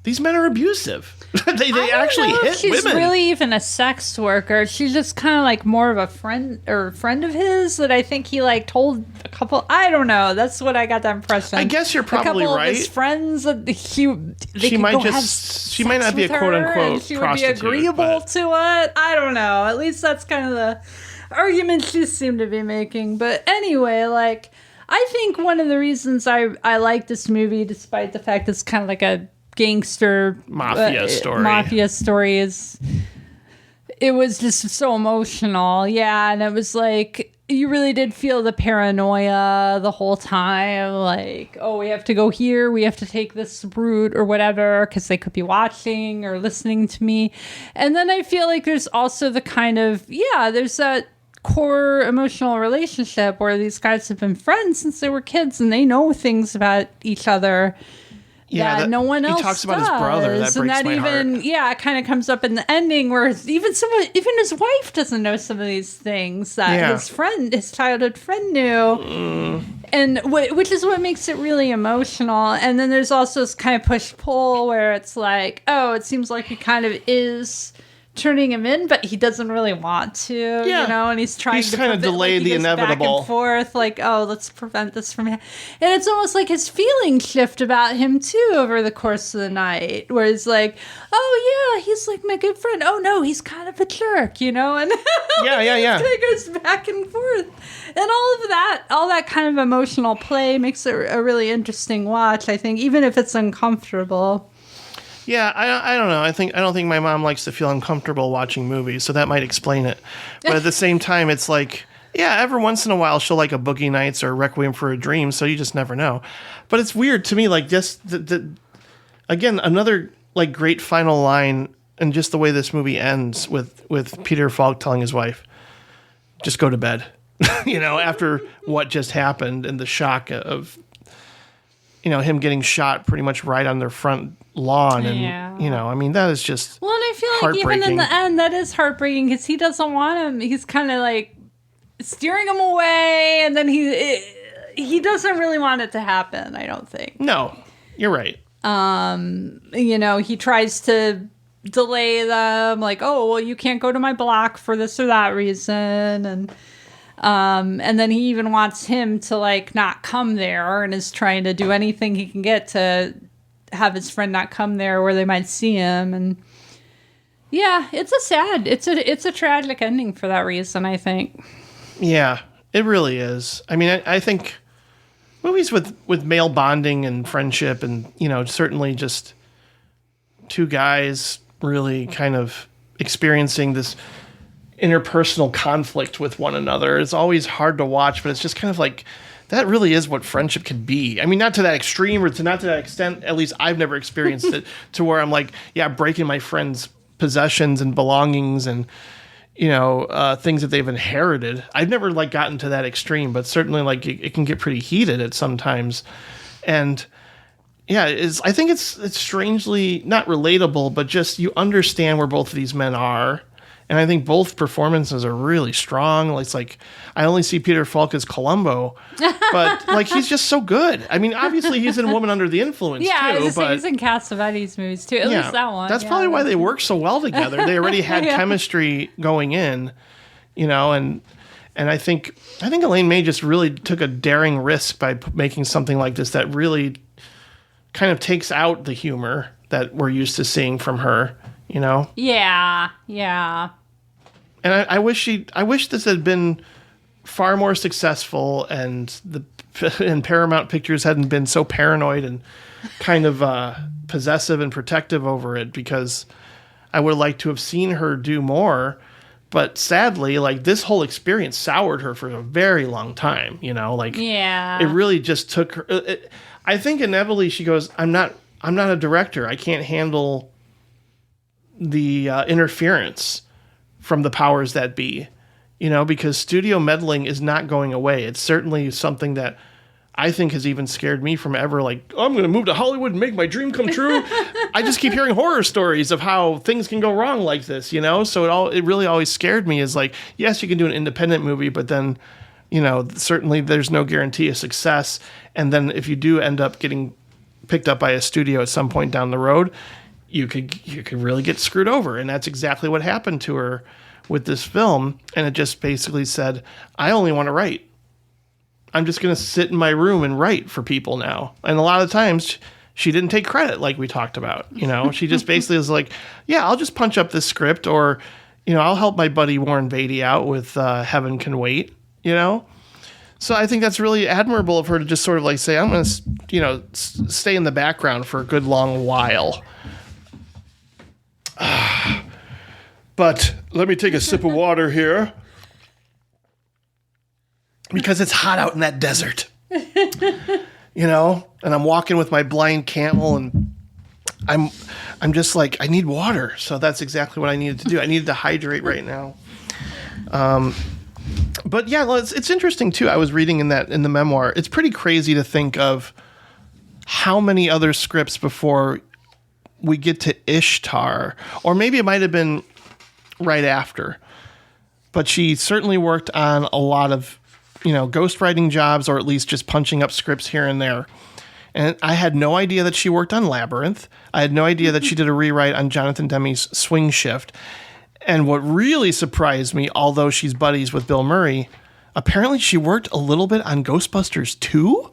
these men are abusive. they actually hit she's women. Really even a sex worker. She's just kind of like more of a friend of his that I think he like told a couple. I don't know. That's what I got that impression. I guess you're probably a couple right. Of his friends that she might not be a quote unquote she prostitute. Would be agreeable to it. I don't know. At least that's kind of the argument she seemed to be making. But anyway, like, I think one of the reasons I like this movie, despite the fact it's kind of like a gangster mafia story, is it was just so emotional. And it was like you really did feel the paranoia the whole time, like, oh, we have to go here, we have to take this route or whatever, because they could be watching or listening to me. And then I feel like there's also the kind of there's that core emotional relationship where these guys have been friends since they were kids and they know things about each other that no one else talks about his brother. That breaks my heart. It kind of comes up in the ending where even his wife doesn't know some of these things that his childhood friend knew, and which is what makes it really emotional. And then there's also this kind of push-pull where it's like, oh, it seems like he kind of is turning him in, but he doesn't really want to, and he's trying to kind of delay the inevitable. Back and forth, like, oh, let's prevent this from happening. And it's almost like his feelings shift about him too over the course of the night, where it's like, oh yeah, he's like my good friend. Oh no, he's kind of a jerk, and it goes back and forth, and all that kind of emotional play makes it a really interesting watch. I think, even if it's uncomfortable. Yeah, I don't know. I don't think my mom likes to feel uncomfortable watching movies, so that might explain it. But at the same time, it's like, every once in a while she'll like a Boogie Nights or Requiem for a Dream, so you just never know. But it's weird to me, like, just again, another like great final line, and just the way this movie ends with Peter Falk telling his wife, "Just go to bed," after what just happened and the shock of him getting shot pretty much right on their front lawn. And, I mean, that is just and I feel like even in the end, that is heartbreaking because he doesn't want him. He's kind of like steering him away. And then he doesn't really want it to happen, I don't think. No, you're right. He tries to delay them, like, oh, well, you can't go to my block for this or that reason. And then he even wants him to like not come there and is trying to do anything he can get to have his friend not come there where they might see him. And it's a tragic ending for that reason, I think. Yeah, it really is. I mean, I think movies with male bonding and friendship and, certainly just two guys really kind of experiencing this interpersonal conflict with one another. It's always hard to watch, but it's just kind of like, that really is what friendship can be. I mean, not to that extreme or not to that extent, at least I've never experienced it, to where I'm like, breaking my friend's possessions and belongings and, things that they've inherited. I've never like gotten to that extreme, but certainly like it can get pretty heated at sometimes. And I think it's strangely not relatable, but just you understand where both of these men are. And I think both performances are really strong. It's like, I only see Peter Falk as Columbo, but like, he's just so good. I mean, obviously he's in Woman Under the Influence too. But he's in Cassavetes movies too. At least that one. That's probably why they work so well together. They already had chemistry going in, and I think Elaine May just really took a daring risk by making something like this that really kind of takes out the humor that we're used to seeing from her. you know? Yeah. Yeah. And I wish this had been far more successful, and Paramount Pictures hadn't been so paranoid and kind of possessive and protective over it, because I would like to have seen her do more. But sadly, like, this whole experience soured her for a very long time, you know? Like, Yeah. it really just took her. I think inevitably she goes, I'm not a director. I can't handle the interference from the powers that be, you know, because studio meddling is not going away. It's certainly something that I think has even scared me from ever, like, oh, I'm going to move to Hollywood and make my dream come true. I just keep hearing horror stories of how things can go wrong like this, you know? So it really always scared me, is like, yes, you can do an independent movie, but then, you know, certainly there's no guarantee of success. And then if you do end up getting picked up by a studio at some point down the road, you could really get screwed over. And that's exactly what happened to her with this film. And it just basically said, I only want to write. I'm just going to sit in my room and write for people now. And a lot of times she didn't take credit, like we talked about. You know, she just basically was like, yeah, I'll just punch up this script, or, you know, I'll help my buddy Warren Beatty out with Heaven Can Wait, you know? So I think that's really admirable of her to just sort of like say, I'm going to, you know, stay in the background for a good long while. But let me take a sip of water here, because it's hot out in that desert, you know, and I'm walking with my blind camel, and I'm just like, I need water. So that's exactly what I needed to do. I needed to hydrate right now. But yeah, it's interesting too. I was reading in the memoir, it's pretty crazy to think of how many other scripts before we get to Ishtar, or maybe it might have been right after, but she certainly worked on a lot of, you know, ghostwriting jobs, or at least just punching up scripts here and there. And I had no idea that she worked on Labyrinth. I had no idea that she did a rewrite on Jonathan Demme's Swing Shift. And what really surprised me, although she's buddies with Bill Murray, apparently she worked a little bit on Ghostbusters 2?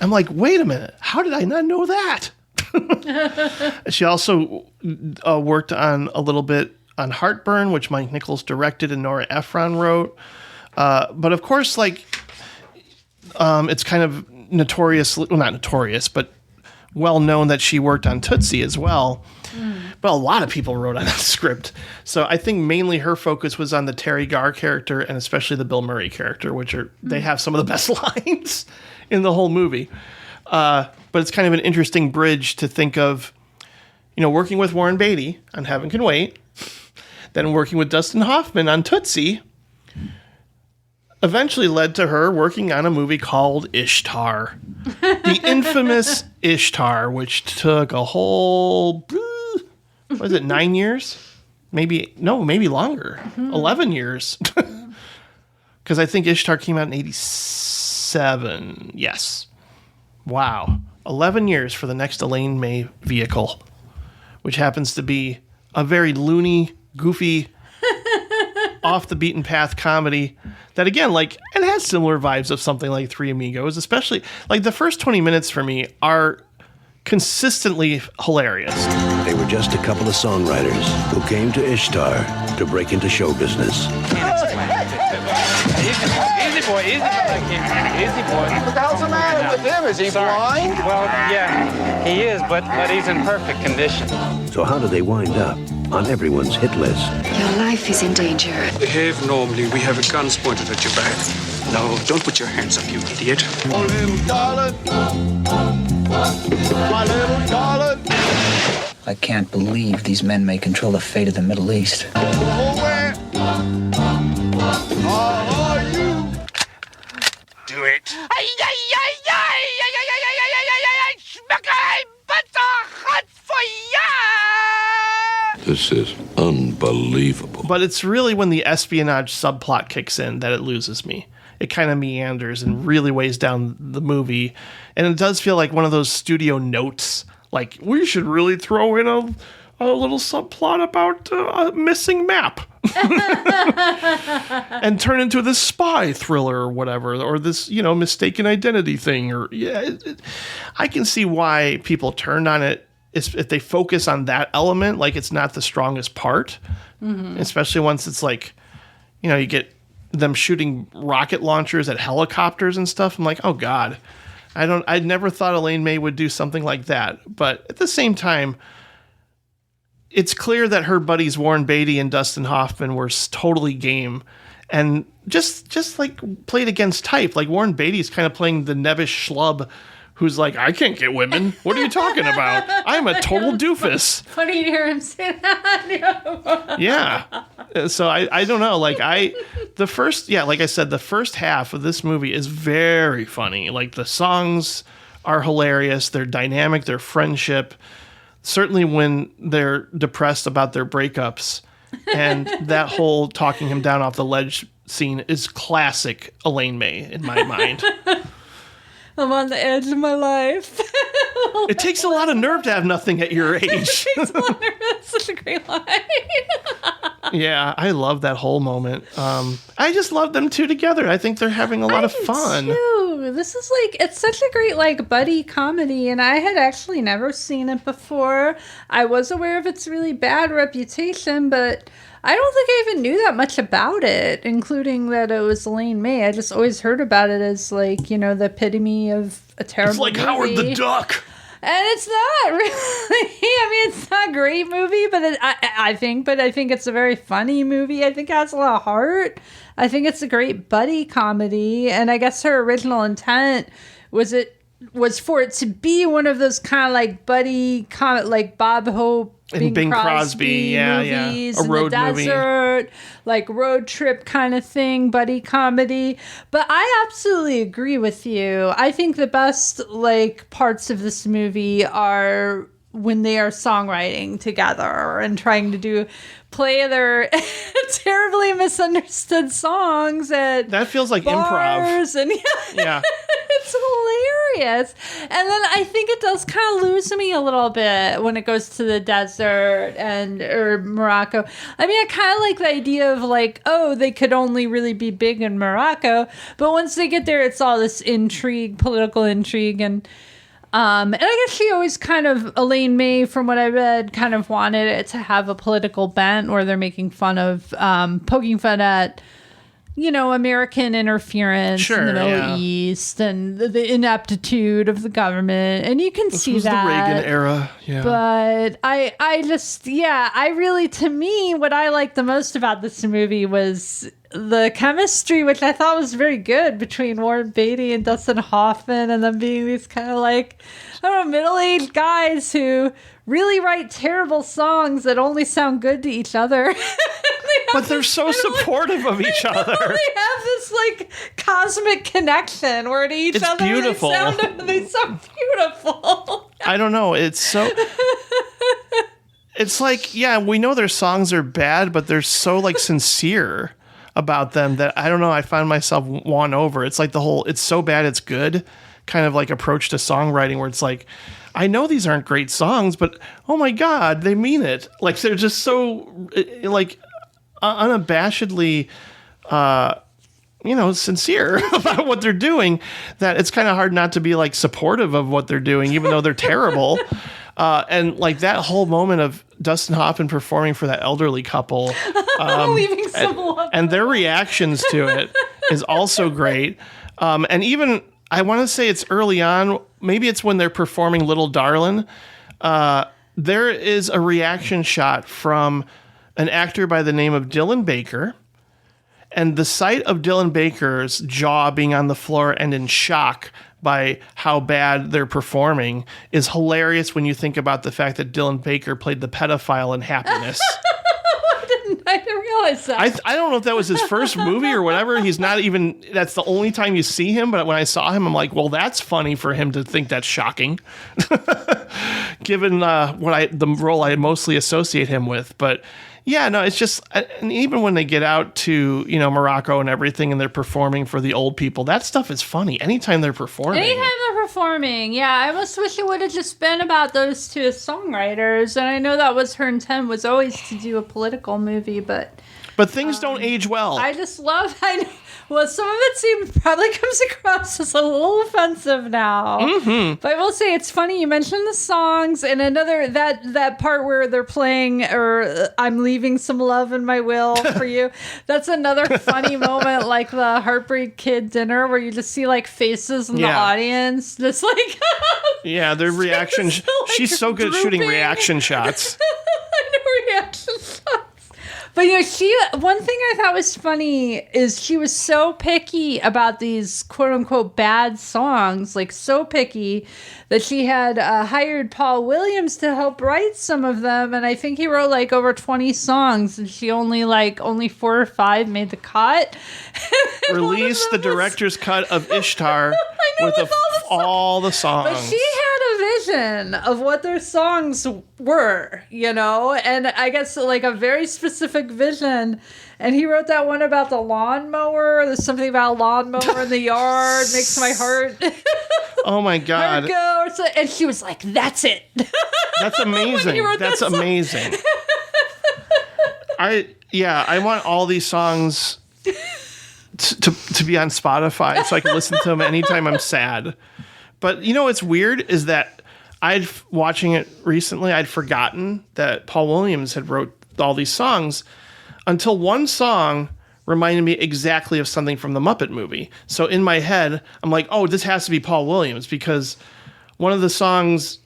I'm like, wait a minute. How did I not know that? She also worked on a little bit on Heartburn, which Mike Nichols directed and Nora Ephron wrote. But of course, like, it's kind of not notorious, but well known that she worked on Tootsie as well. But a lot of people wrote on that script. So I think mainly her focus was on the Terry Garr character, and especially the Bill Murray character, which they have some of the best lines in the whole movie. But it's kind of an interesting bridge to think of, you know, working with Warren Beatty on Heaven Can Wait, then working with Dustin Hoffman on Tootsie, eventually led to her working on a movie called Ishtar. The infamous Ishtar, which took a whole, what was it, 9 years? Maybe longer. 11 years. Because I think Ishtar came out in 87. Yes. Wow. 11 years for the next Elaine May vehicle, which happens to be a very loony, goofy, off the beaten path comedy that, again, like, it has similar vibes of something like Three Amigos, especially like the first 20 minutes for me are consistently hilarious. They were just a couple of songwriters who came to Ishtar to break into show business. Easy boy, easy boy. What the hell's the matter with him? Is he blind? Well, yeah, he is, but he's in perfect condition. So how do they wind up on everyone's hit list? Your life is in danger. Behave normally. We have guns pointed at your back. No, don't put your hands up, you idiot. Oh, little darling. My little darling. I can't believe these men may control the fate of the Middle East. Oh, where are you? Do it. This is unbelievable. But it's really when the espionage subplot kicks in that it loses me. It kind of meanders and really weighs down the movie. And it does feel like one of those studio notes. Like, we should really throw in a little subplot about a missing map. And turn into this spy thriller or whatever. Or this, you know, mistaken identity thing. Or I can see why people turned on it if they focus on that element, like it's not the strongest part, especially once it's like, you get them shooting rocket launchers at helicopters and stuff. I'm like, oh God, I never thought Elaine May would do something like that. But at the same time, it's clear that her buddies Warren Beatty and Dustin Hoffman were totally game, and just like played against type. Like Warren Beatty's kind of playing the Nevish schlub who's like, I can't get women. What are you talking about? I'm a total doofus. Funny to hear him say that. Yeah. So I don't know. Like like I said, the first half of this movie is very funny. Like the songs are hilarious. They're dynamic. Their friendship. Certainly when they're depressed about their breakups. And that whole talking him down off the ledge scene is classic Elaine May in my mind. I'm on the edge of my life. It takes a lot of nerve to have nothing at your age. That's such a great line. Yeah, I love that whole moment. I just love them two together. I think they're having a lot of fun. Too. This is it's such a great buddy comedy, and I had actually never seen it before. I was aware of its really bad reputation, but I don't think I even knew that much about it, including that it was Elaine May. I just always heard about it as the epitome of a terrible It's like movie. Howard the Duck. And it's not really. I mean, it's not a great movie, but I think it's a very funny movie. I think it has a lot of heart. I think it's a great buddy comedy, and I guess her original intent was for it to be one of those kind of buddy like Bob Hope and Bing Crosby movies, a road in the desert, movie. Road trip kind of thing, buddy comedy. But I absolutely agree with you. I think the best parts of this movie are when they are songwriting together and trying to play their terribly misunderstood songs at that feels like bars improv. And yeah. It's hilarious. And then I think it does kind of lose me a little bit when it goes to the desert or Morocco. I mean, I kind of like the idea of they could only really be big in Morocco. But once they get there, it's all this intrigue, political intrigue. And I guess she always Elaine May, from what I read, kind of wanted it to have a political bent where they're making fun of, poking fun at, American interference in the Middle East and the ineptitude of the government. And you can see that. This was the Reagan era. Yeah. But I really, to me, what I liked the most about this movie was the chemistry, which I thought was very good between Warren Beatty and Dustin Hoffman, and them being these kind of middle-aged guys who really write terrible songs that only sound good to each other. But they're so supportive of each other. They have this cosmic connection where to each other beautiful. They sound beautiful. I don't know. It's so. It's we know their songs are bad, but they're so sincere about them that I don't know. I find myself won over. It's the whole "it's so bad it's good" kind of approach to songwriting, where it's I know these aren't great songs, but oh my God, they mean it. They're just so unabashedly, sincere about what they're doing, that it's kind of hard not to be supportive of what they're doing, even though they're terrible. And that whole moment of Dustin Hoffman performing for that elderly couple, leaving and their reactions to it is also great. And even I want to say it's early on, maybe it's when they're performing Little Darlin'. There is a reaction shot from an actor by the name of Dylan Baker. And the sight of Dylan Baker's jaw being on the floor and in shock by how bad they're performing is hilarious when you think about the fact that Dylan Baker played the pedophile in Happiness. I didn't realize that. I don't know if that was his first movie or whatever. He's not even, that's the only time you see him. But when I saw him, I'm like, well, that's funny for him to think that's shocking, given the role I mostly associate him with. But yeah, no, it's just, and even when they get out to, Morocco and everything, and they're performing for the old people, that stuff is funny. Anytime they're performing. Yeah, I almost wish it would have just been about those two as songwriters. And I know that was her intent, was always to do a political movie, but But things don't age well. I just love. Well, some of it probably comes across as a little offensive now. Mm-hmm. But I will say it's funny. You mentioned the songs and another that part where they're playing or I'm leaving some love in my will for you. That's another funny moment, like the Heartbreak Kid dinner where you just see like faces in the audience, just like yeah, their reaction. Like, she's so good at shooting reaction shots. I know reaction shots. But one thing I thought was funny is she was so picky about these quote unquote bad songs, like so picky that she had hired Paul Williams to help write some of them. And I think he wrote like over 20 songs and she only 4 or 5 made the cut. Released the director's cut of Ishtar with all the songs. But she had a vision of what their songs were, and I guess like a very specific vision. And he wrote that one about the lawnmower. There's something about a lawnmower in the yard makes my heart. Oh my God! Go. And she was like, "That's it." That's amazing. That's amazing. I want all these songs to be on Spotify so I can listen to them anytime I'm sad. But what's weird is that watching it recently, I'd forgotten that Paul Williams had wrote all these songs until one song reminded me exactly of something from the Muppet movie. So in my head, I'm like, oh, this has to be Paul Williams because one of the songs,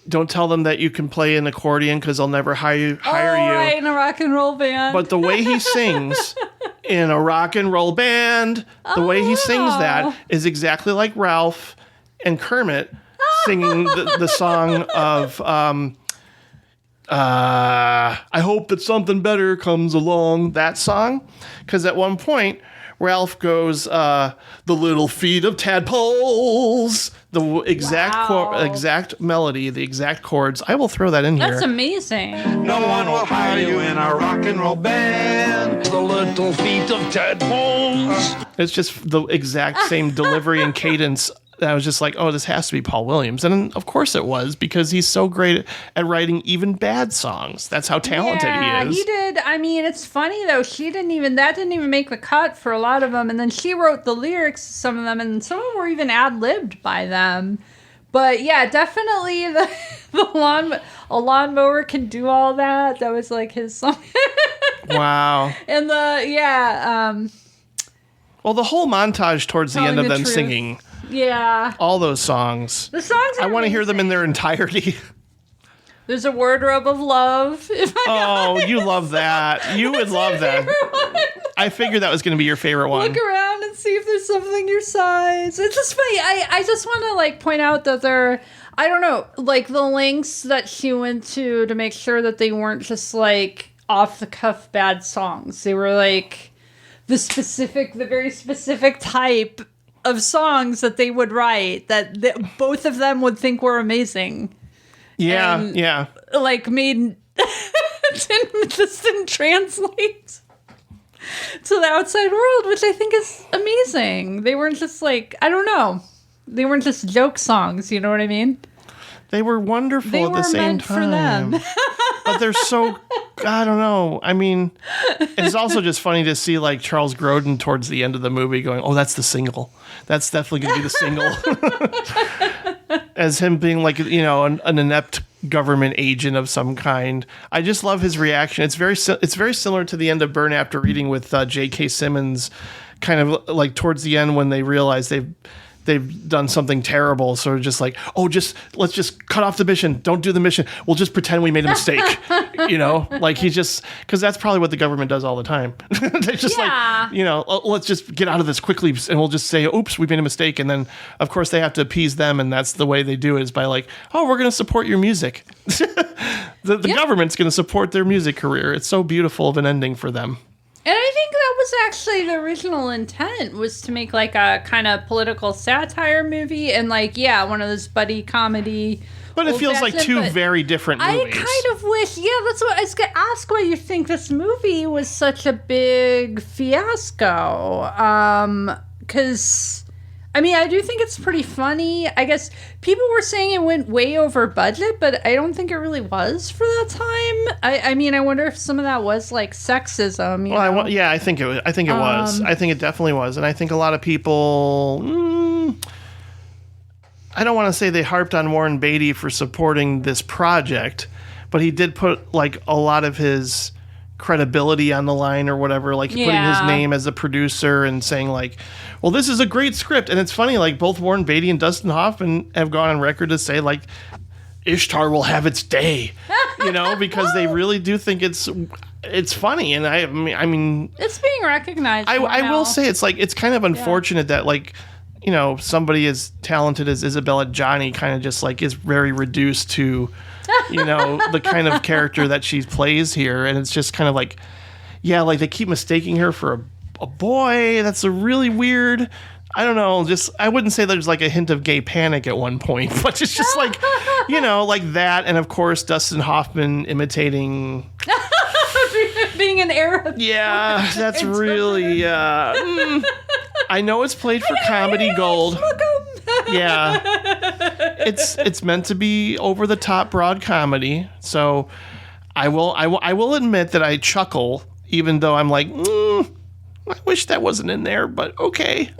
don't tell them that you can play an accordion because they'll never hire you. Right, in a rock and roll band. But the way he sings in a rock and roll band, the way he sings that is exactly like Ralph and Kermit singing the song of I hope that something better comes along, that song. Because at one point, Ralph goes, the little feet of tadpoles. The exact melody, the exact chords. I will throw that in here. That's amazing. No one will hire you in a rock and roll band. The little feet of tadpoles. It's just the exact same delivery and cadence. I was just like, oh, this has to be Paul Williams. And of course it was, because he's so great at writing even bad songs. That's how talented he is. He did. I mean, it's funny though. That didn't even make the cut for a lot of them. And then she wrote the lyrics to some of them, and some of them were even ad-libbed by them. But yeah, definitely a lawnmower can do all that. That was like his song. Wow. And well, the whole montage towards the end of them truth. singing. Yeah. All those songs. The songs are I want to hear them in their entirety. There's a wardrobe of love. You love that. You would love that. I figured that was going to be your favorite one. Look around and see if there's something your size. It's just funny. I just want to point out that I don't know, the lengths that she went to make sure that they weren't just off the cuff bad songs. They were the very specific type of songs that they would write that both of them would think were amazing. Yeah, and, yeah. Just didn't translate to the outside world, which I think is amazing. They weren't just I don't know. They weren't just joke songs, you know what I mean? They were wonderful at the same time. For them. But they're so, I don't know. I mean, it's also just funny to see Charles Grodin towards the end of the movie going, oh, that's the single. That's definitely going to be the single. As him being an inept government agent of some kind. I just love his reaction. It's very similar to the end of Burn After Reading with J.K. Simmons, kind of towards the end when they realize they've done something terrible. So just let's just cut off the mission. Don't do the mission. We'll just pretend we made a mistake. He's just, because that's probably what the government does all the time. They're just let's just get out of this quickly and we'll just say, oops, we made a mistake. And then of course they have to appease them. And that's the way they do it, is by oh, we're going to support your music. The government's going to support their music career. It's so beautiful of an ending for them. And I think that was actually the original intent, was to make a kind of political satire movie and one of those buddy comedy. But it feels like two very different movies. I kind of wish, that's what I was going to ask, why you think this movie was such a big fiasco. Because I mean, I do think it's pretty funny. I guess people were saying it went way over budget, but I don't think it really was for that time. I mean, I wonder if some of that was like sexism. You know? I think it was. I think it was. I think it definitely was, and I think a lot of people. I don't want to say they harped on Warren Beatty for supporting this project, but he did put like a lot of his credibility on the line or whatever, like putting his name as a producer and saying like, well, this is a great script. And it's funny, like both Warren Beatty and Dustin Hoffman have gone on record to say like Ishtar will have its day, you know, because they really do think it's funny. And I mean it's being recognized. I will say it's like, it's kind of unfortunate that like, you know, somebody as talented as Isabella Johnny kind of just like is very reduced to, you know, the kind of character that she plays here. And it's just kind of like, yeah, like they keep mistaking her for a boy. That's a really weird, I don't know, just, I wouldn't say there's like a hint of gay panic at one point, but it's just like, you know, like that. And of course, Dustin Hoffman imitating... being an Arab. Yeah, that's really... I know it's played for comedy gold. Yeah, it's meant to be over the top broad comedy. So I will admit that I chuckle, even though I'm like, I wish that wasn't in there, but okay.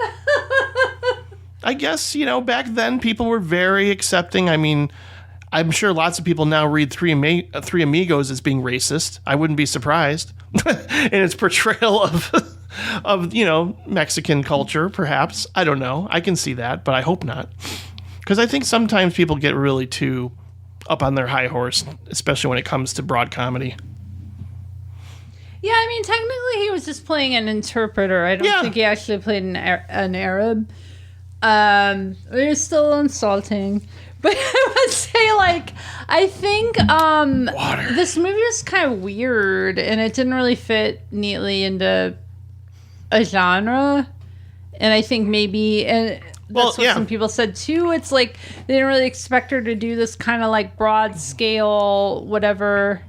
I guess, you know, back then people were very accepting. I mean, I'm sure lots of people now read Three Amigos as being racist. I wouldn't be surprised in its portrayal of, you know, Mexican culture, perhaps. I don't know. I can see that, but I hope not. Because I think sometimes people get really too up on their high horse, especially when it comes to broad comedy. Yeah, I mean, technically he was just playing an interpreter. I don't think he actually played an Arab. It was still insulting. But I would say, like, I think this movie was kind of weird, and it didn't really fit neatly into a genre. And I think maybe, and that's what some people said too, it's like they didn't really expect her to do this kind of like broad scale, whatever.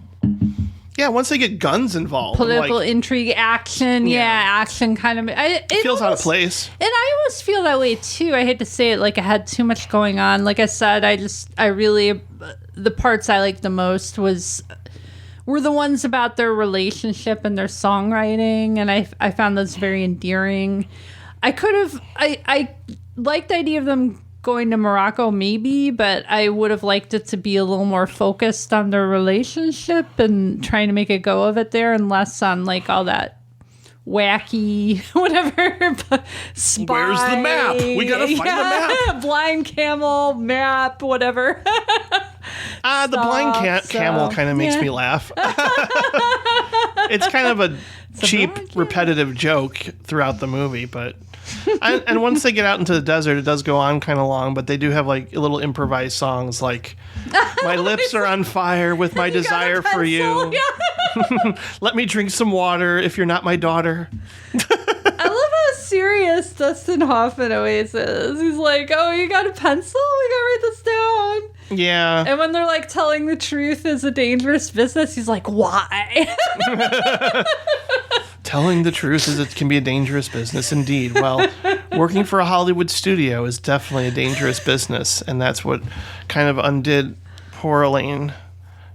Yeah, once they get guns involved. Political intrigue, action. Yeah, action kind of. It feels out of place. And I always feel that way too. I hate to say it, like I had too much going on. Like I said, I really, the parts I liked the most were the ones about their relationship and their songwriting. And I found those very endearing. I liked the idea of them going to Morocco maybe, but I would have liked it to be a little more focused on their relationship and trying to make a go of it there and less on like all that wacky whatever spy. Where's the map? We gotta find the map. Blind camel map, whatever. The blind camel kind of makes me laugh. It's kind of a cheap, repetitive joke throughout the movie, but and once they get out into the desert, it does go on kind of long, but they do have like little improvised songs like "My lips are on fire with my desire for you." Yeah. Let me drink some water if you're not my daughter. I love how serious Dustin Hoffman always is. He's like, "Oh, you got a pencil? We gotta write this down." Yeah. And when they're like telling the truth is a dangerous business, he's like, "Why?" Telling the truth is it can be a dangerous business indeed. Well, working for a Hollywood studio is definitely a dangerous business, and that's what kind of undid poor Elaine.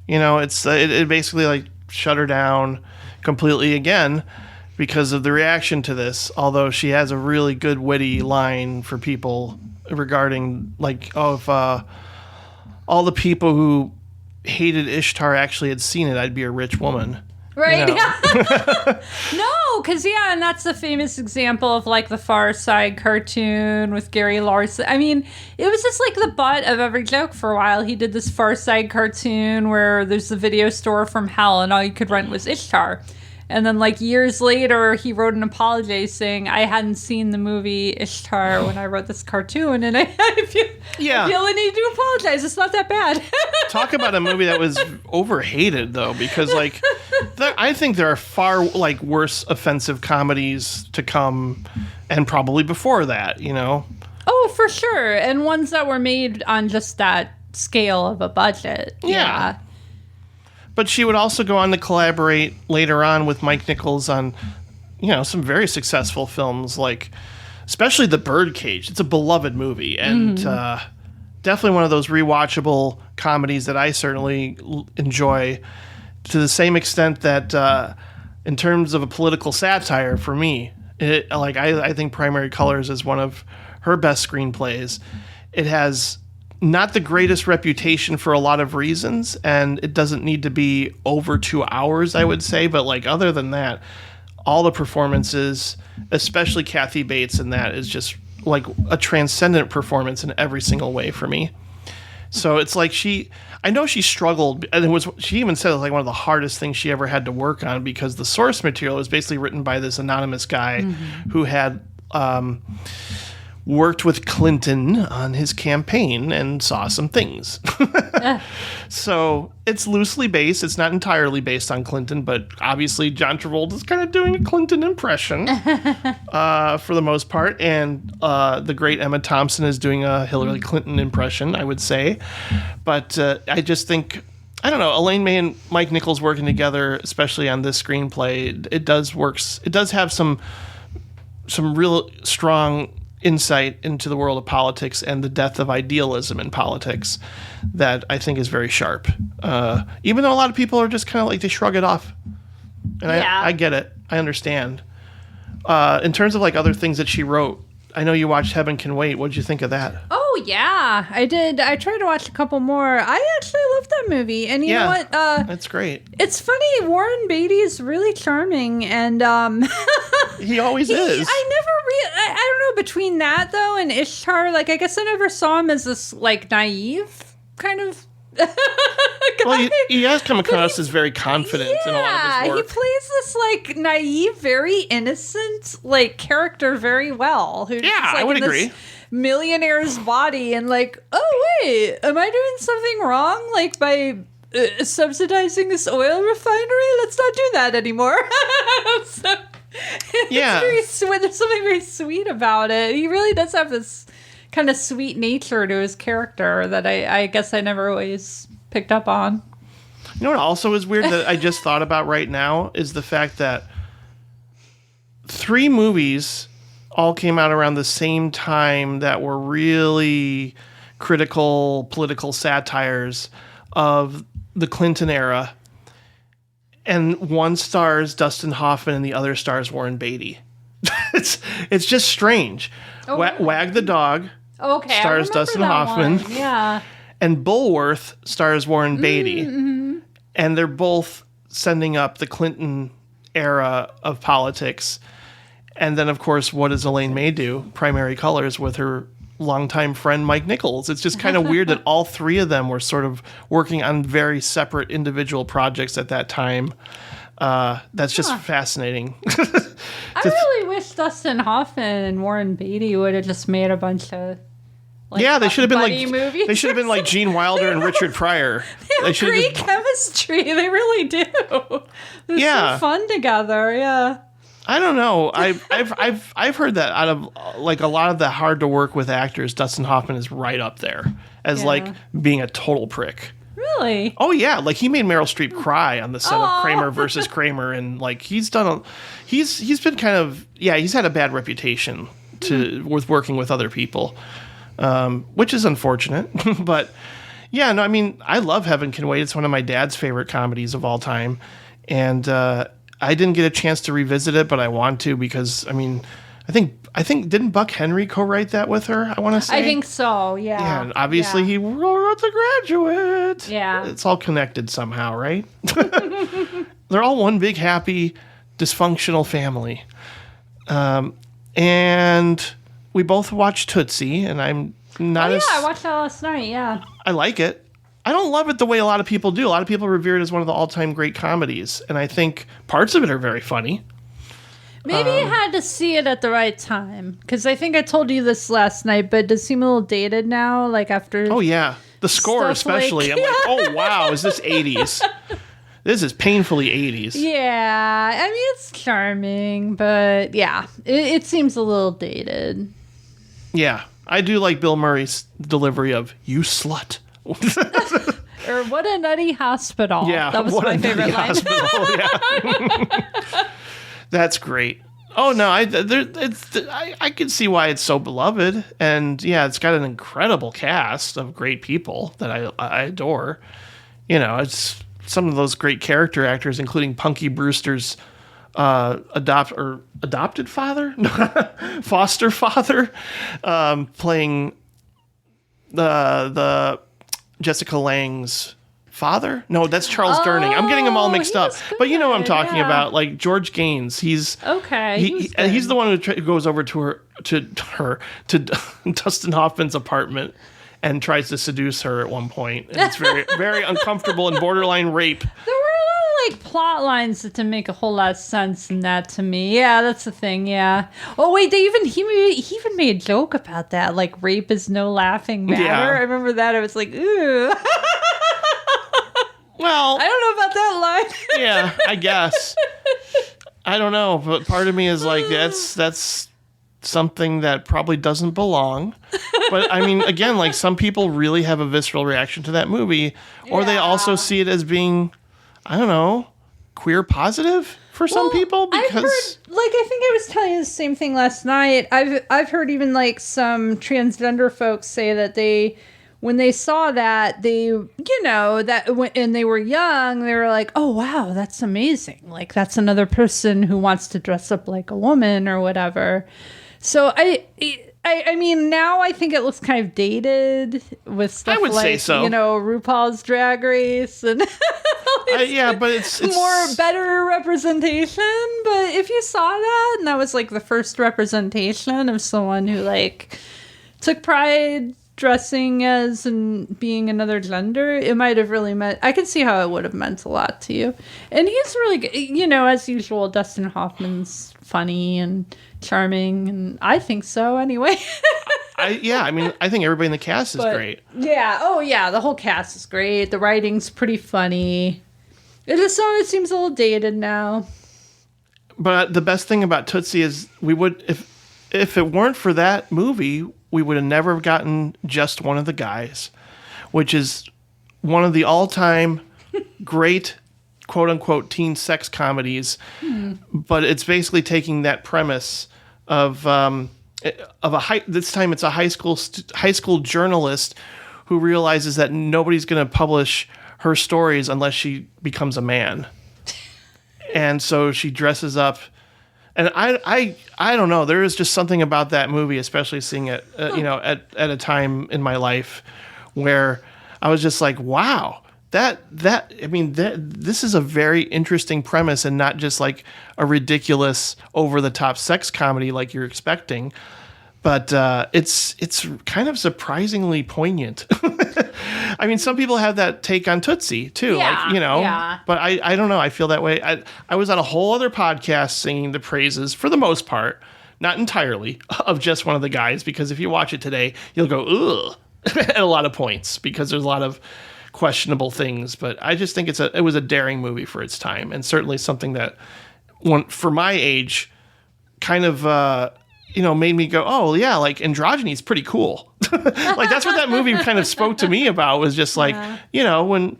You know, it basically like shut her down completely again because of the reaction to this, although she has a really good witty line for people regarding like, if all the people who hated Ishtar actually had seen it, I'd be a rich woman. Right? You know? Yeah. No, because, and that's the famous example of, like, the Far Side cartoon with Gary Larson. I mean, it was just, like, the butt of every joke for a while. He did this Far Side cartoon where there's the video store from hell and all you could rent was Ishtar. And then, like, years later, he wrote an apology saying, I hadn't seen the movie Ishtar when I wrote this cartoon, and I feel the need to apologize. It's not that bad. Talk about a movie that was over-hated, though, because, like, I think there are far, like, worse offensive comedies to come, and probably before that, you know? Oh, for sure. And ones that were made on just that scale of a budget. Yeah. But she would also go on to collaborate later on with Mike Nichols on, you know, some very successful films like especially The Birdcage. It's a beloved movie, and definitely one of those rewatchable comedies that I certainly enjoy to the same extent that in terms of a political satire for me, I think Primary Colors is one of her best screenplays. It has not the greatest reputation for a lot of reasons, and it doesn't need to be over 2 hours, I would say, but like other than that, all the performances, especially Kathy Bates in that, is just like a transcendent performance in every single way for me. So it's like I know she struggled, and she even said it was like one of the hardest things she ever had to work on, because the source material was basically written by this anonymous guy who had worked with Clinton on his campaign and saw some things. So it's loosely based. It's not entirely based on Clinton, but obviously John Travolta's kind of doing a Clinton impression for the most part. And the great Emma Thompson is doing a Hillary Clinton impression, I would say. But I just think, I don't know, Elaine May and Mike Nichols working together, especially on this screenplay, it does have some real strong insight into the world of politics and the death of idealism in politics that I think is very sharp. Even though a lot of people are just kind of like, they shrug it off. And I get it. I understand. In terms of like other things that she wrote, I know you watched Heaven Can Wait. What did you think of that? Oh, yeah, I did. I tried to watch a couple more. I actually loved that movie. And you know what? That's great. It's funny. Warren Beatty is really charming. And he always is. I don't know, between that, though, and Ishtar, like, I guess I never saw him as this, like, naive kind of well, he has come across as very confident in a lot of his work. He plays this, like, naive, very innocent, like, character very well. Who's just, like, I would agree. This millionaire's body, and like, oh, wait, am I doing something wrong? Like, by subsidizing this oil refinery? Let's not do that anymore. It's very, there's something very sweet about it. He really does have this kind of sweet nature to his character that I guess I never always picked up on. You know what also is weird that I just thought about right now is the fact that 3 movies all came out around the same time that were really critical political satires of the Clinton era. And one stars Dustin Hoffman and the other stars Warren Beatty. It's just strange. Oh, Wag the Dog stars Dustin Hoffman. One. Yeah. And Bulworth stars Warren Beatty. Mm-hmm. And they're both sending up the Clinton era of politics. And then, of course, what does Elaine May do? Primary Colors with her longtime friend Mike Nichols. It's just kind of weird that all 3 of them were sort of working on very separate individual projects at that time. That's just fascinating. I really wish Dustin Hoffman and Warren Beatty would have just made a bunch of they should have been like movies. They should have been like Gene Wilder and Richard Pryor. They have great chemistry. They really do. They're so fun together. Yeah. I don't know. I've heard that out of like a lot of the hard to work with actors, Dustin Hoffman is right up there as like being a total prick. Really? Oh yeah, like he made Meryl Streep cry on the set of Kramer versus Kramer, and like he's been kind of he's had a bad reputation with working with other people, which is unfortunate. But yeah, no, I mean I love Heaven Can Wait. It's one of my dad's favorite comedies of all time, and I didn't get a chance to revisit it, but I want to because I mean, I think didn't Buck Henry co-write that with her? I want to say. I think so. Yeah. Yeah, and obviously he wrote The Graduate. Yeah. It's all connected somehow, right? They're all one big happy dysfunctional family, and we both watched Tootsie, and I'm not I watched that last night. Yeah. I like it. I don't love it the way a lot of people do. A lot of people revere it as one of the all-time great comedies, and I think parts of it are very funny. Maybe you had to see it at the right time, because I think I told you this last night, but it does seem a little dated now, like after... Oh, yeah. The score especially. I'm like, oh, wow, is this 80s? This is painfully 80s. Yeah, I mean, it's charming, but yeah, it seems a little dated. Yeah, I do like Bill Murray's delivery of, you slut. Or what a nutty hospital. Yeah, that was my favorite line. Yeah. That's great. Oh no, I can see why it's so beloved, and yeah, it's got an incredible cast of great people that I adore. You know, it's some of those great character actors, including Punky Brewster's adopted father, foster father, playing the Jessica Lange's father. No, that's Charles Durning. I'm getting them all mixed up. But you know what I'm talking about, like George Gaines. He's okay. He's the one who goes over to Dustin Hoffman's apartment and tries to seduce her at one point. And it's very very uncomfortable and borderline rape. There were a lot of like plot lines that didn't make a whole lot of sense in that to me. Yeah, that's the thing. Yeah. Oh wait, he even made a joke about that. Like rape is no laughing matter. Yeah. I remember that. I was like, ooh. Well, I don't know about that line. Yeah, I guess. I don't know, but part of me is like, that's something that probably doesn't belong. But I mean, again, like some people really have a visceral reaction to that movie, or they also see it as being, I don't know, queer positive for some people. Because I've heard, like, I think I was telling you the same thing last night. I've heard even like some transgender folks say that when they saw that, and they were young, they were like, oh, wow, that's amazing. Like, that's another person who wants to dress up like a woman or whatever. So, I mean, now I think it looks kind of dated with stuff say so. RuPaul's Drag Race and but it's more better representation. But if you saw that, and that was like the first representation of someone who like took pride dressing as and being another gender, it might have really meant, I can see how it would have meant a lot to you. And he's really good. As usual, Dustin Hoffman's funny and charming, and I think so anyway. I think everybody in the cast is great. Yeah. Oh yeah, the whole cast is great. The writing's pretty funny. It seems a little dated now. But the best thing about Tootsie is we would, if it weren't for that movie, we would have never gotten Just One of the Guys, which is one of the all-time great quote-unquote teen sex comedies. But it's basically taking that premise of this time it's a high school journalist who realizes that nobody's going to publish her stories unless she becomes a man. And so she dresses up. And I don't know. There is just something about that movie, especially seeing it, at a time in my life where I was just like, wow, this is a very interesting premise and not just like a ridiculous over the top sex comedy like you're expecting. But it's kind of surprisingly poignant. I mean, some people have that take on Tootsie too, but I don't know. I feel that way. I was on a whole other podcast singing the praises, for the most part, not entirely, of Just One of the Guys, because if you watch it today, you'll go, ugh, at a lot of points, because there's a lot of questionable things. But I just think it was a daring movie for its time, and certainly something that, for my age, kind of made me go, oh yeah, like androgyny is pretty cool. Like that's what that movie kind of spoke to me about, was just like, when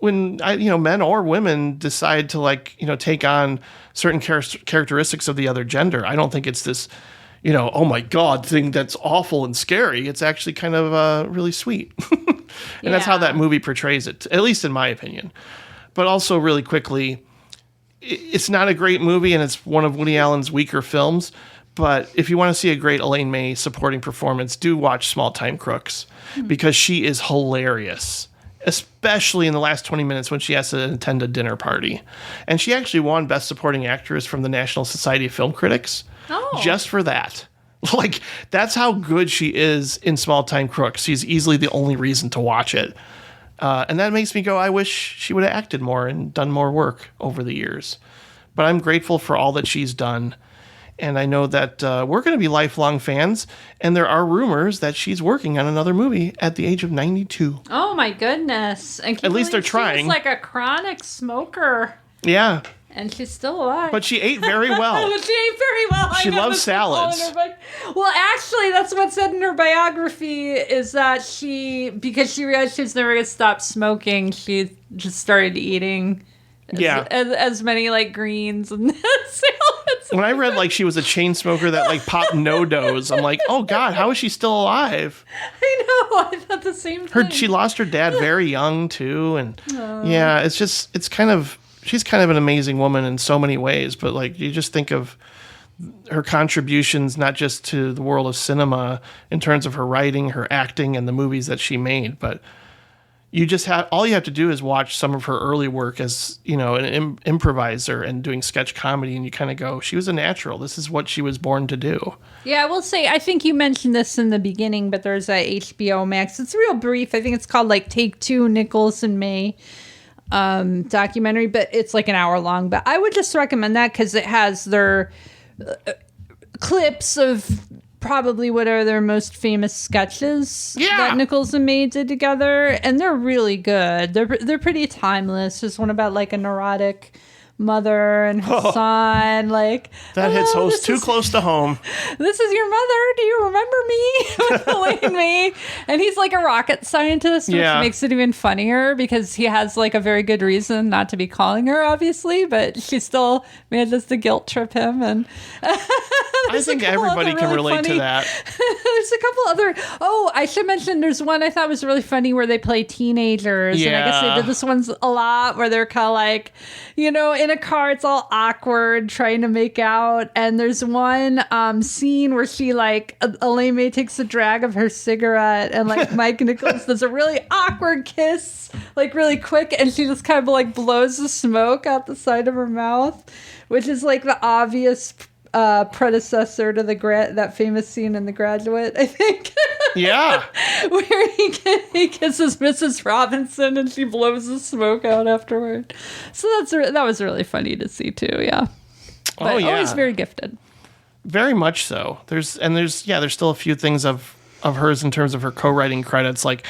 men or women decide to take on certain characteristics of the other gender, I don't think it's this, oh my God thing that's awful and scary. It's actually kind of really sweet. And that's how that movie portrays it, at least in my opinion. But also really quickly, it's not a great movie and it's one of Woody Allen's weaker films. But if you want to see a great Elaine May supporting performance, do watch Small Time Crooks, because she is hilarious, especially in the last 20 minutes when she has to attend a dinner party. And she actually won Best Supporting Actress from the National Society of Film Critics just for that. Like, that's how good she is in Small Time Crooks. She's easily the only reason to watch it. And that makes me go, I wish she would have acted more and done more work over the years. But I'm grateful for all that she's done. And I know that we're going to be lifelong fans. And there are rumors that she's working on another movie at the age of 92. Oh, my goodness. And at least they're trying. She's like a chronic smoker. Yeah. And she's still alive. But she ate very well. She ate very well. She loves salads. Well, actually, that's what's said in her biography, is that because she realized she was never going to stop smoking, she just started eating as many like greens and salads. When I read like she was a chain smoker that like popped no-dos, I'm like, oh God, how is she still alive? I know. I thought the same thing. She lost her dad very young too, and yeah, she's kind of an amazing woman in so many ways. But like, you just think of her contributions not just to the world of cinema in terms of her writing, her acting, and the movies that she made, but all you have to do is watch some of her early work as, an improviser and doing sketch comedy, and you kind of go, she was a natural. This is what she was born to do. Yeah, I will say, I think you mentioned this in the beginning, but there's a HBO Max. It's real brief. I think it's called like Take Two, Nichols and May documentary, but it's like an hour long. But I would just recommend that because it has their clips of probably what are their most famous sketches that Nichols and May did together, and they're really good. They're pretty timeless. There's one about like a neurotic mother and her son. Like that hits too close to home. This is your mother. Do you remember me? With Elaine May, and he's like a rocket scientist, which makes it even funnier because he has like a very good reason not to be calling her, obviously, but she still manages to guilt trip him. And I think everybody can relate to that. There's a couple other. Oh, I should mention there's one I thought was really funny where they play teenagers, and I guess they did this one's a lot where they're kind of like, in a car, it's all awkward trying to make out. And there's one scene where she like Elaine May takes a drag of her cigarette, and like Mike Nichols does a really awkward kiss, like really quick, and she just kind of like blows the smoke out the side of her mouth, which is like the obvious predecessor to that famous scene in The Graduate, I think. Yeah. Where he kisses Mrs. Robinson and she blows the smoke out afterward. So that was really funny to see too, yeah. But always very gifted. Very much so. There's still a few things of hers in terms of her co-writing credits. Like,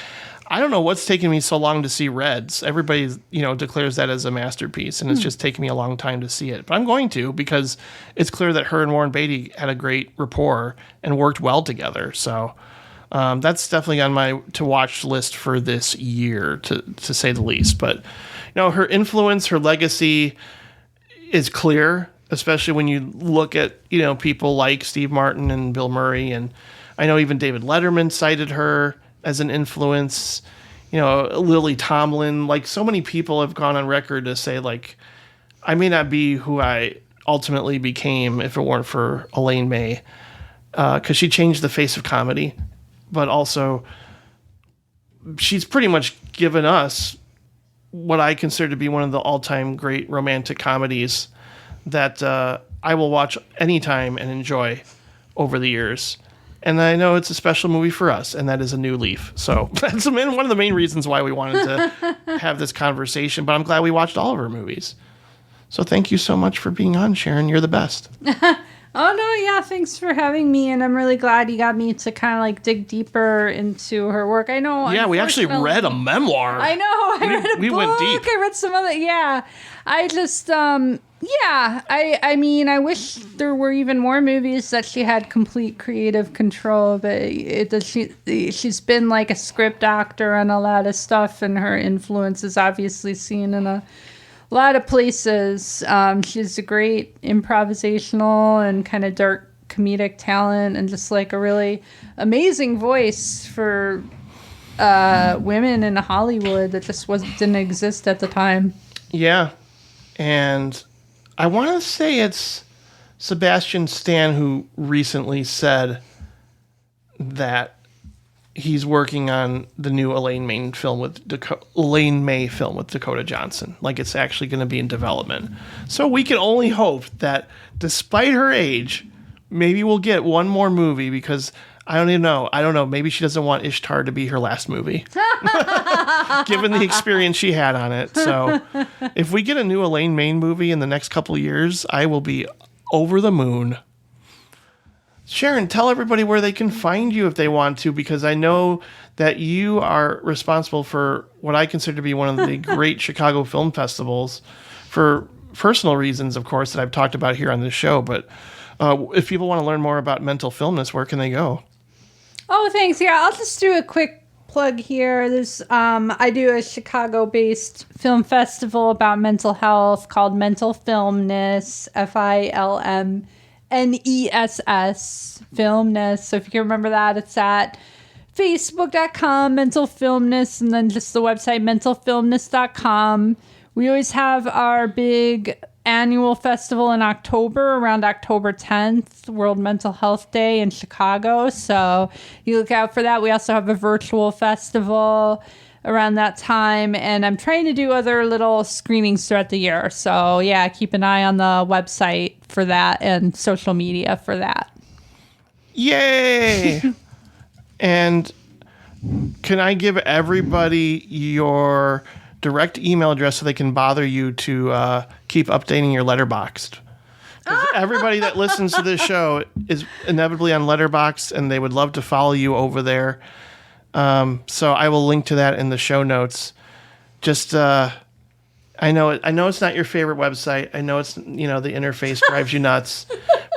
I don't know what's taking me so long to see Reds. Everybody, declares that as a masterpiece, and it's just taking me a long time to see it. But I'm going to, because it's clear that her and Warren Beatty had a great rapport and worked well together. So that's definitely on my to-watch list for this year, to say the least. But, her influence, her legacy is clear, especially when you look at, people like Steve Martin and Bill Murray. And I know even David Letterman cited her as an influence, Lily Tomlin, like so many people have gone on record to say, like, I may not be who I ultimately became if it weren't for Elaine May, because she changed the face of comedy, but also she's pretty much given us what I consider to be one of the all-time great romantic comedies that I will watch anytime and enjoy over the years. And I know it's a special movie for us, and that is A New Leaf. So that's one of the main reasons why we wanted to have this conversation. But I'm glad we watched all of her movies. So thank you so much for being on, Sharon. You're the best. Oh, no, yeah, thanks for having me. And I'm really glad you got me to kind of like dig deeper into her work. I know. Yeah, we actually read a memoir. I know. I read a book. We went deep. I read some other. Yeah. I just, I mean, I wish there were even more movies that she had complete creative control, but she's been like a script doctor on a lot of stuff, and her influence is obviously seen in a lot of places. She's a great improvisational and kind of dark comedic talent, and just like a really amazing voice for women in Hollywood that just didn't exist at the time. Yeah. And I want to say it's Sebastian Stan who recently said that he's working on the new Elaine May film with Dakota Johnson. Like, it's actually going to be in development. So we can only hope that despite her age, maybe we'll get one more movie, because I don't even know. I don't know. Maybe she doesn't want Ishtar to be her last movie, given the experience she had on it. So if we get a new Elaine May movie in the next couple of years, I will be over the moon. Sharon, tell everybody where they can find you if they want to, because I know that you are responsible for what I consider to be one of the great Chicago film festivals, for personal reasons, of course, that I've talked about here on this show. But if people want to learn more about Mental Filmness, where can they go? Oh, thanks. Yeah, I'll just do a quick plug here. There's I do a Chicago-based film festival about mental health called Mental Filmness, FILMNESS, Filmness. So if you can remember that, it's at facebook.com, Mental Filmness, and then just the website, mentalfilmness.com. We always have our big annual festival in October, around October 10th, World Mental Health Day in Chicago. So you look out for that. We also have a virtual festival around that time. And I'm trying to do other little screenings throughout the year. So yeah, keep an eye on the website for that and social media for that. Yay! And can I give everybody your direct email address so they can bother you to keep updating your Letterboxd? 'Cause everybody that listens to this show is inevitably on Letterboxd, and they would love to follow you over there. So I will link to that in the show notes. Just I know it's not your favorite website. I know it's the interface drives you nuts,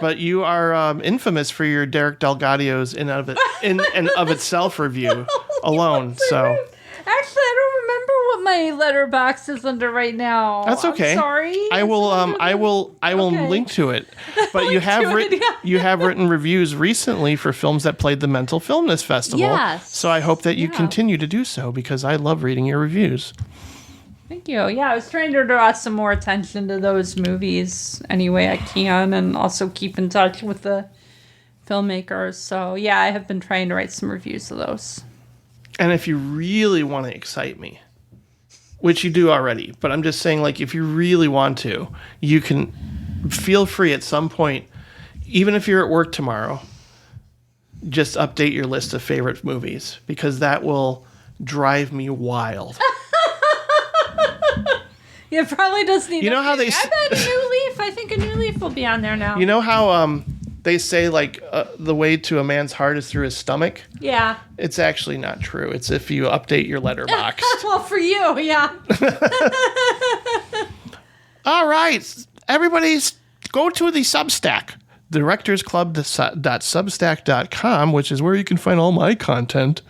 but you are infamous for your Derek Delgadio's in and of itself review alone. So. Actually, I don't remember what my letterbox is under right now. That's okay. I'm sorry. I will Okay. link to it. But you have written reviews recently for films that played the Mental Filmness Festival. Yes. So I hope that you continue to do so because I love reading your reviews. Thank you. Yeah, I was trying to draw some more attention to those movies any way I can, and also keep in touch with the filmmakers. So yeah, I have been trying to write some reviews of those. And if you really want to excite me, which you do already, but I'm just saying, like, if you really want to, you can feel free at some point, even if you're at work tomorrow, just update your list of favorite movies, because that will drive me wild. Yeah, it probably does need. You know how they? I bet a New Leaf. I think a New Leaf will be on there now. You know how they say like the way to a man's heart is through his stomach? Yeah. It's actually not true. It's if you update your Letterboxd. Well, for you, yeah. All right, everybody, go to the Substack, directorsclub.substack.com, which is where you can find all my content.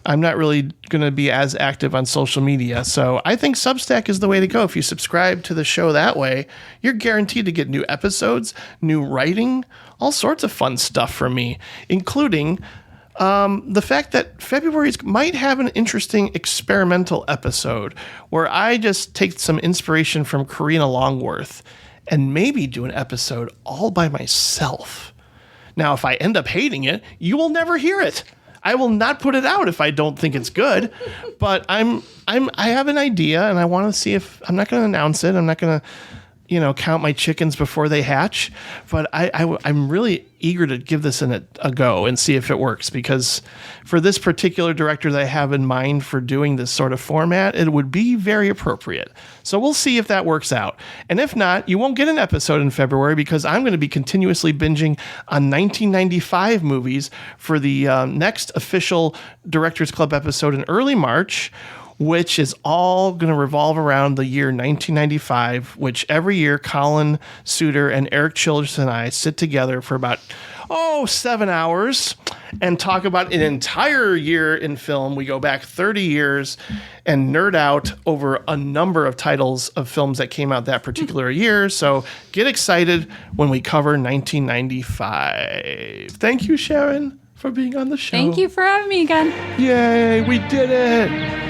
I'm not really going to be as active on social media, so I think Substack is the way to go. If you subscribe to the show that way, you're guaranteed to get new episodes, new writing, all sorts of fun stuff from me, including the fact that February might have an interesting experimental episode where I just take some inspiration from Karina Longworth and maybe do an episode all by myself. Now, if I end up hating it, you will never hear it. I will not put it out if I don't think it's good, but I have an idea and I want to see if I'm not going to announce it. I'm not going to, count my chickens before they hatch, but I'm really eager to give this a go and see if it works, because for this particular director that I have in mind for doing this sort of format, it would be very appropriate. So we'll see if that works out. And if not, you won't get an episode in February because I'm going to be continuously binging on 1995 movies for the next official Directors Club episode in early March, which is all going to revolve around the year 1995, which every year Colin Suter and Eric Childress and I sit together for about 7 hours and talk about an entire year in film. We go back 30 years and nerd out over a number of titles of films that came out that particular year. So get excited when we cover 1995. Thank you, Sharon, for being on the show. Thank you for having me again. Yay, we did it.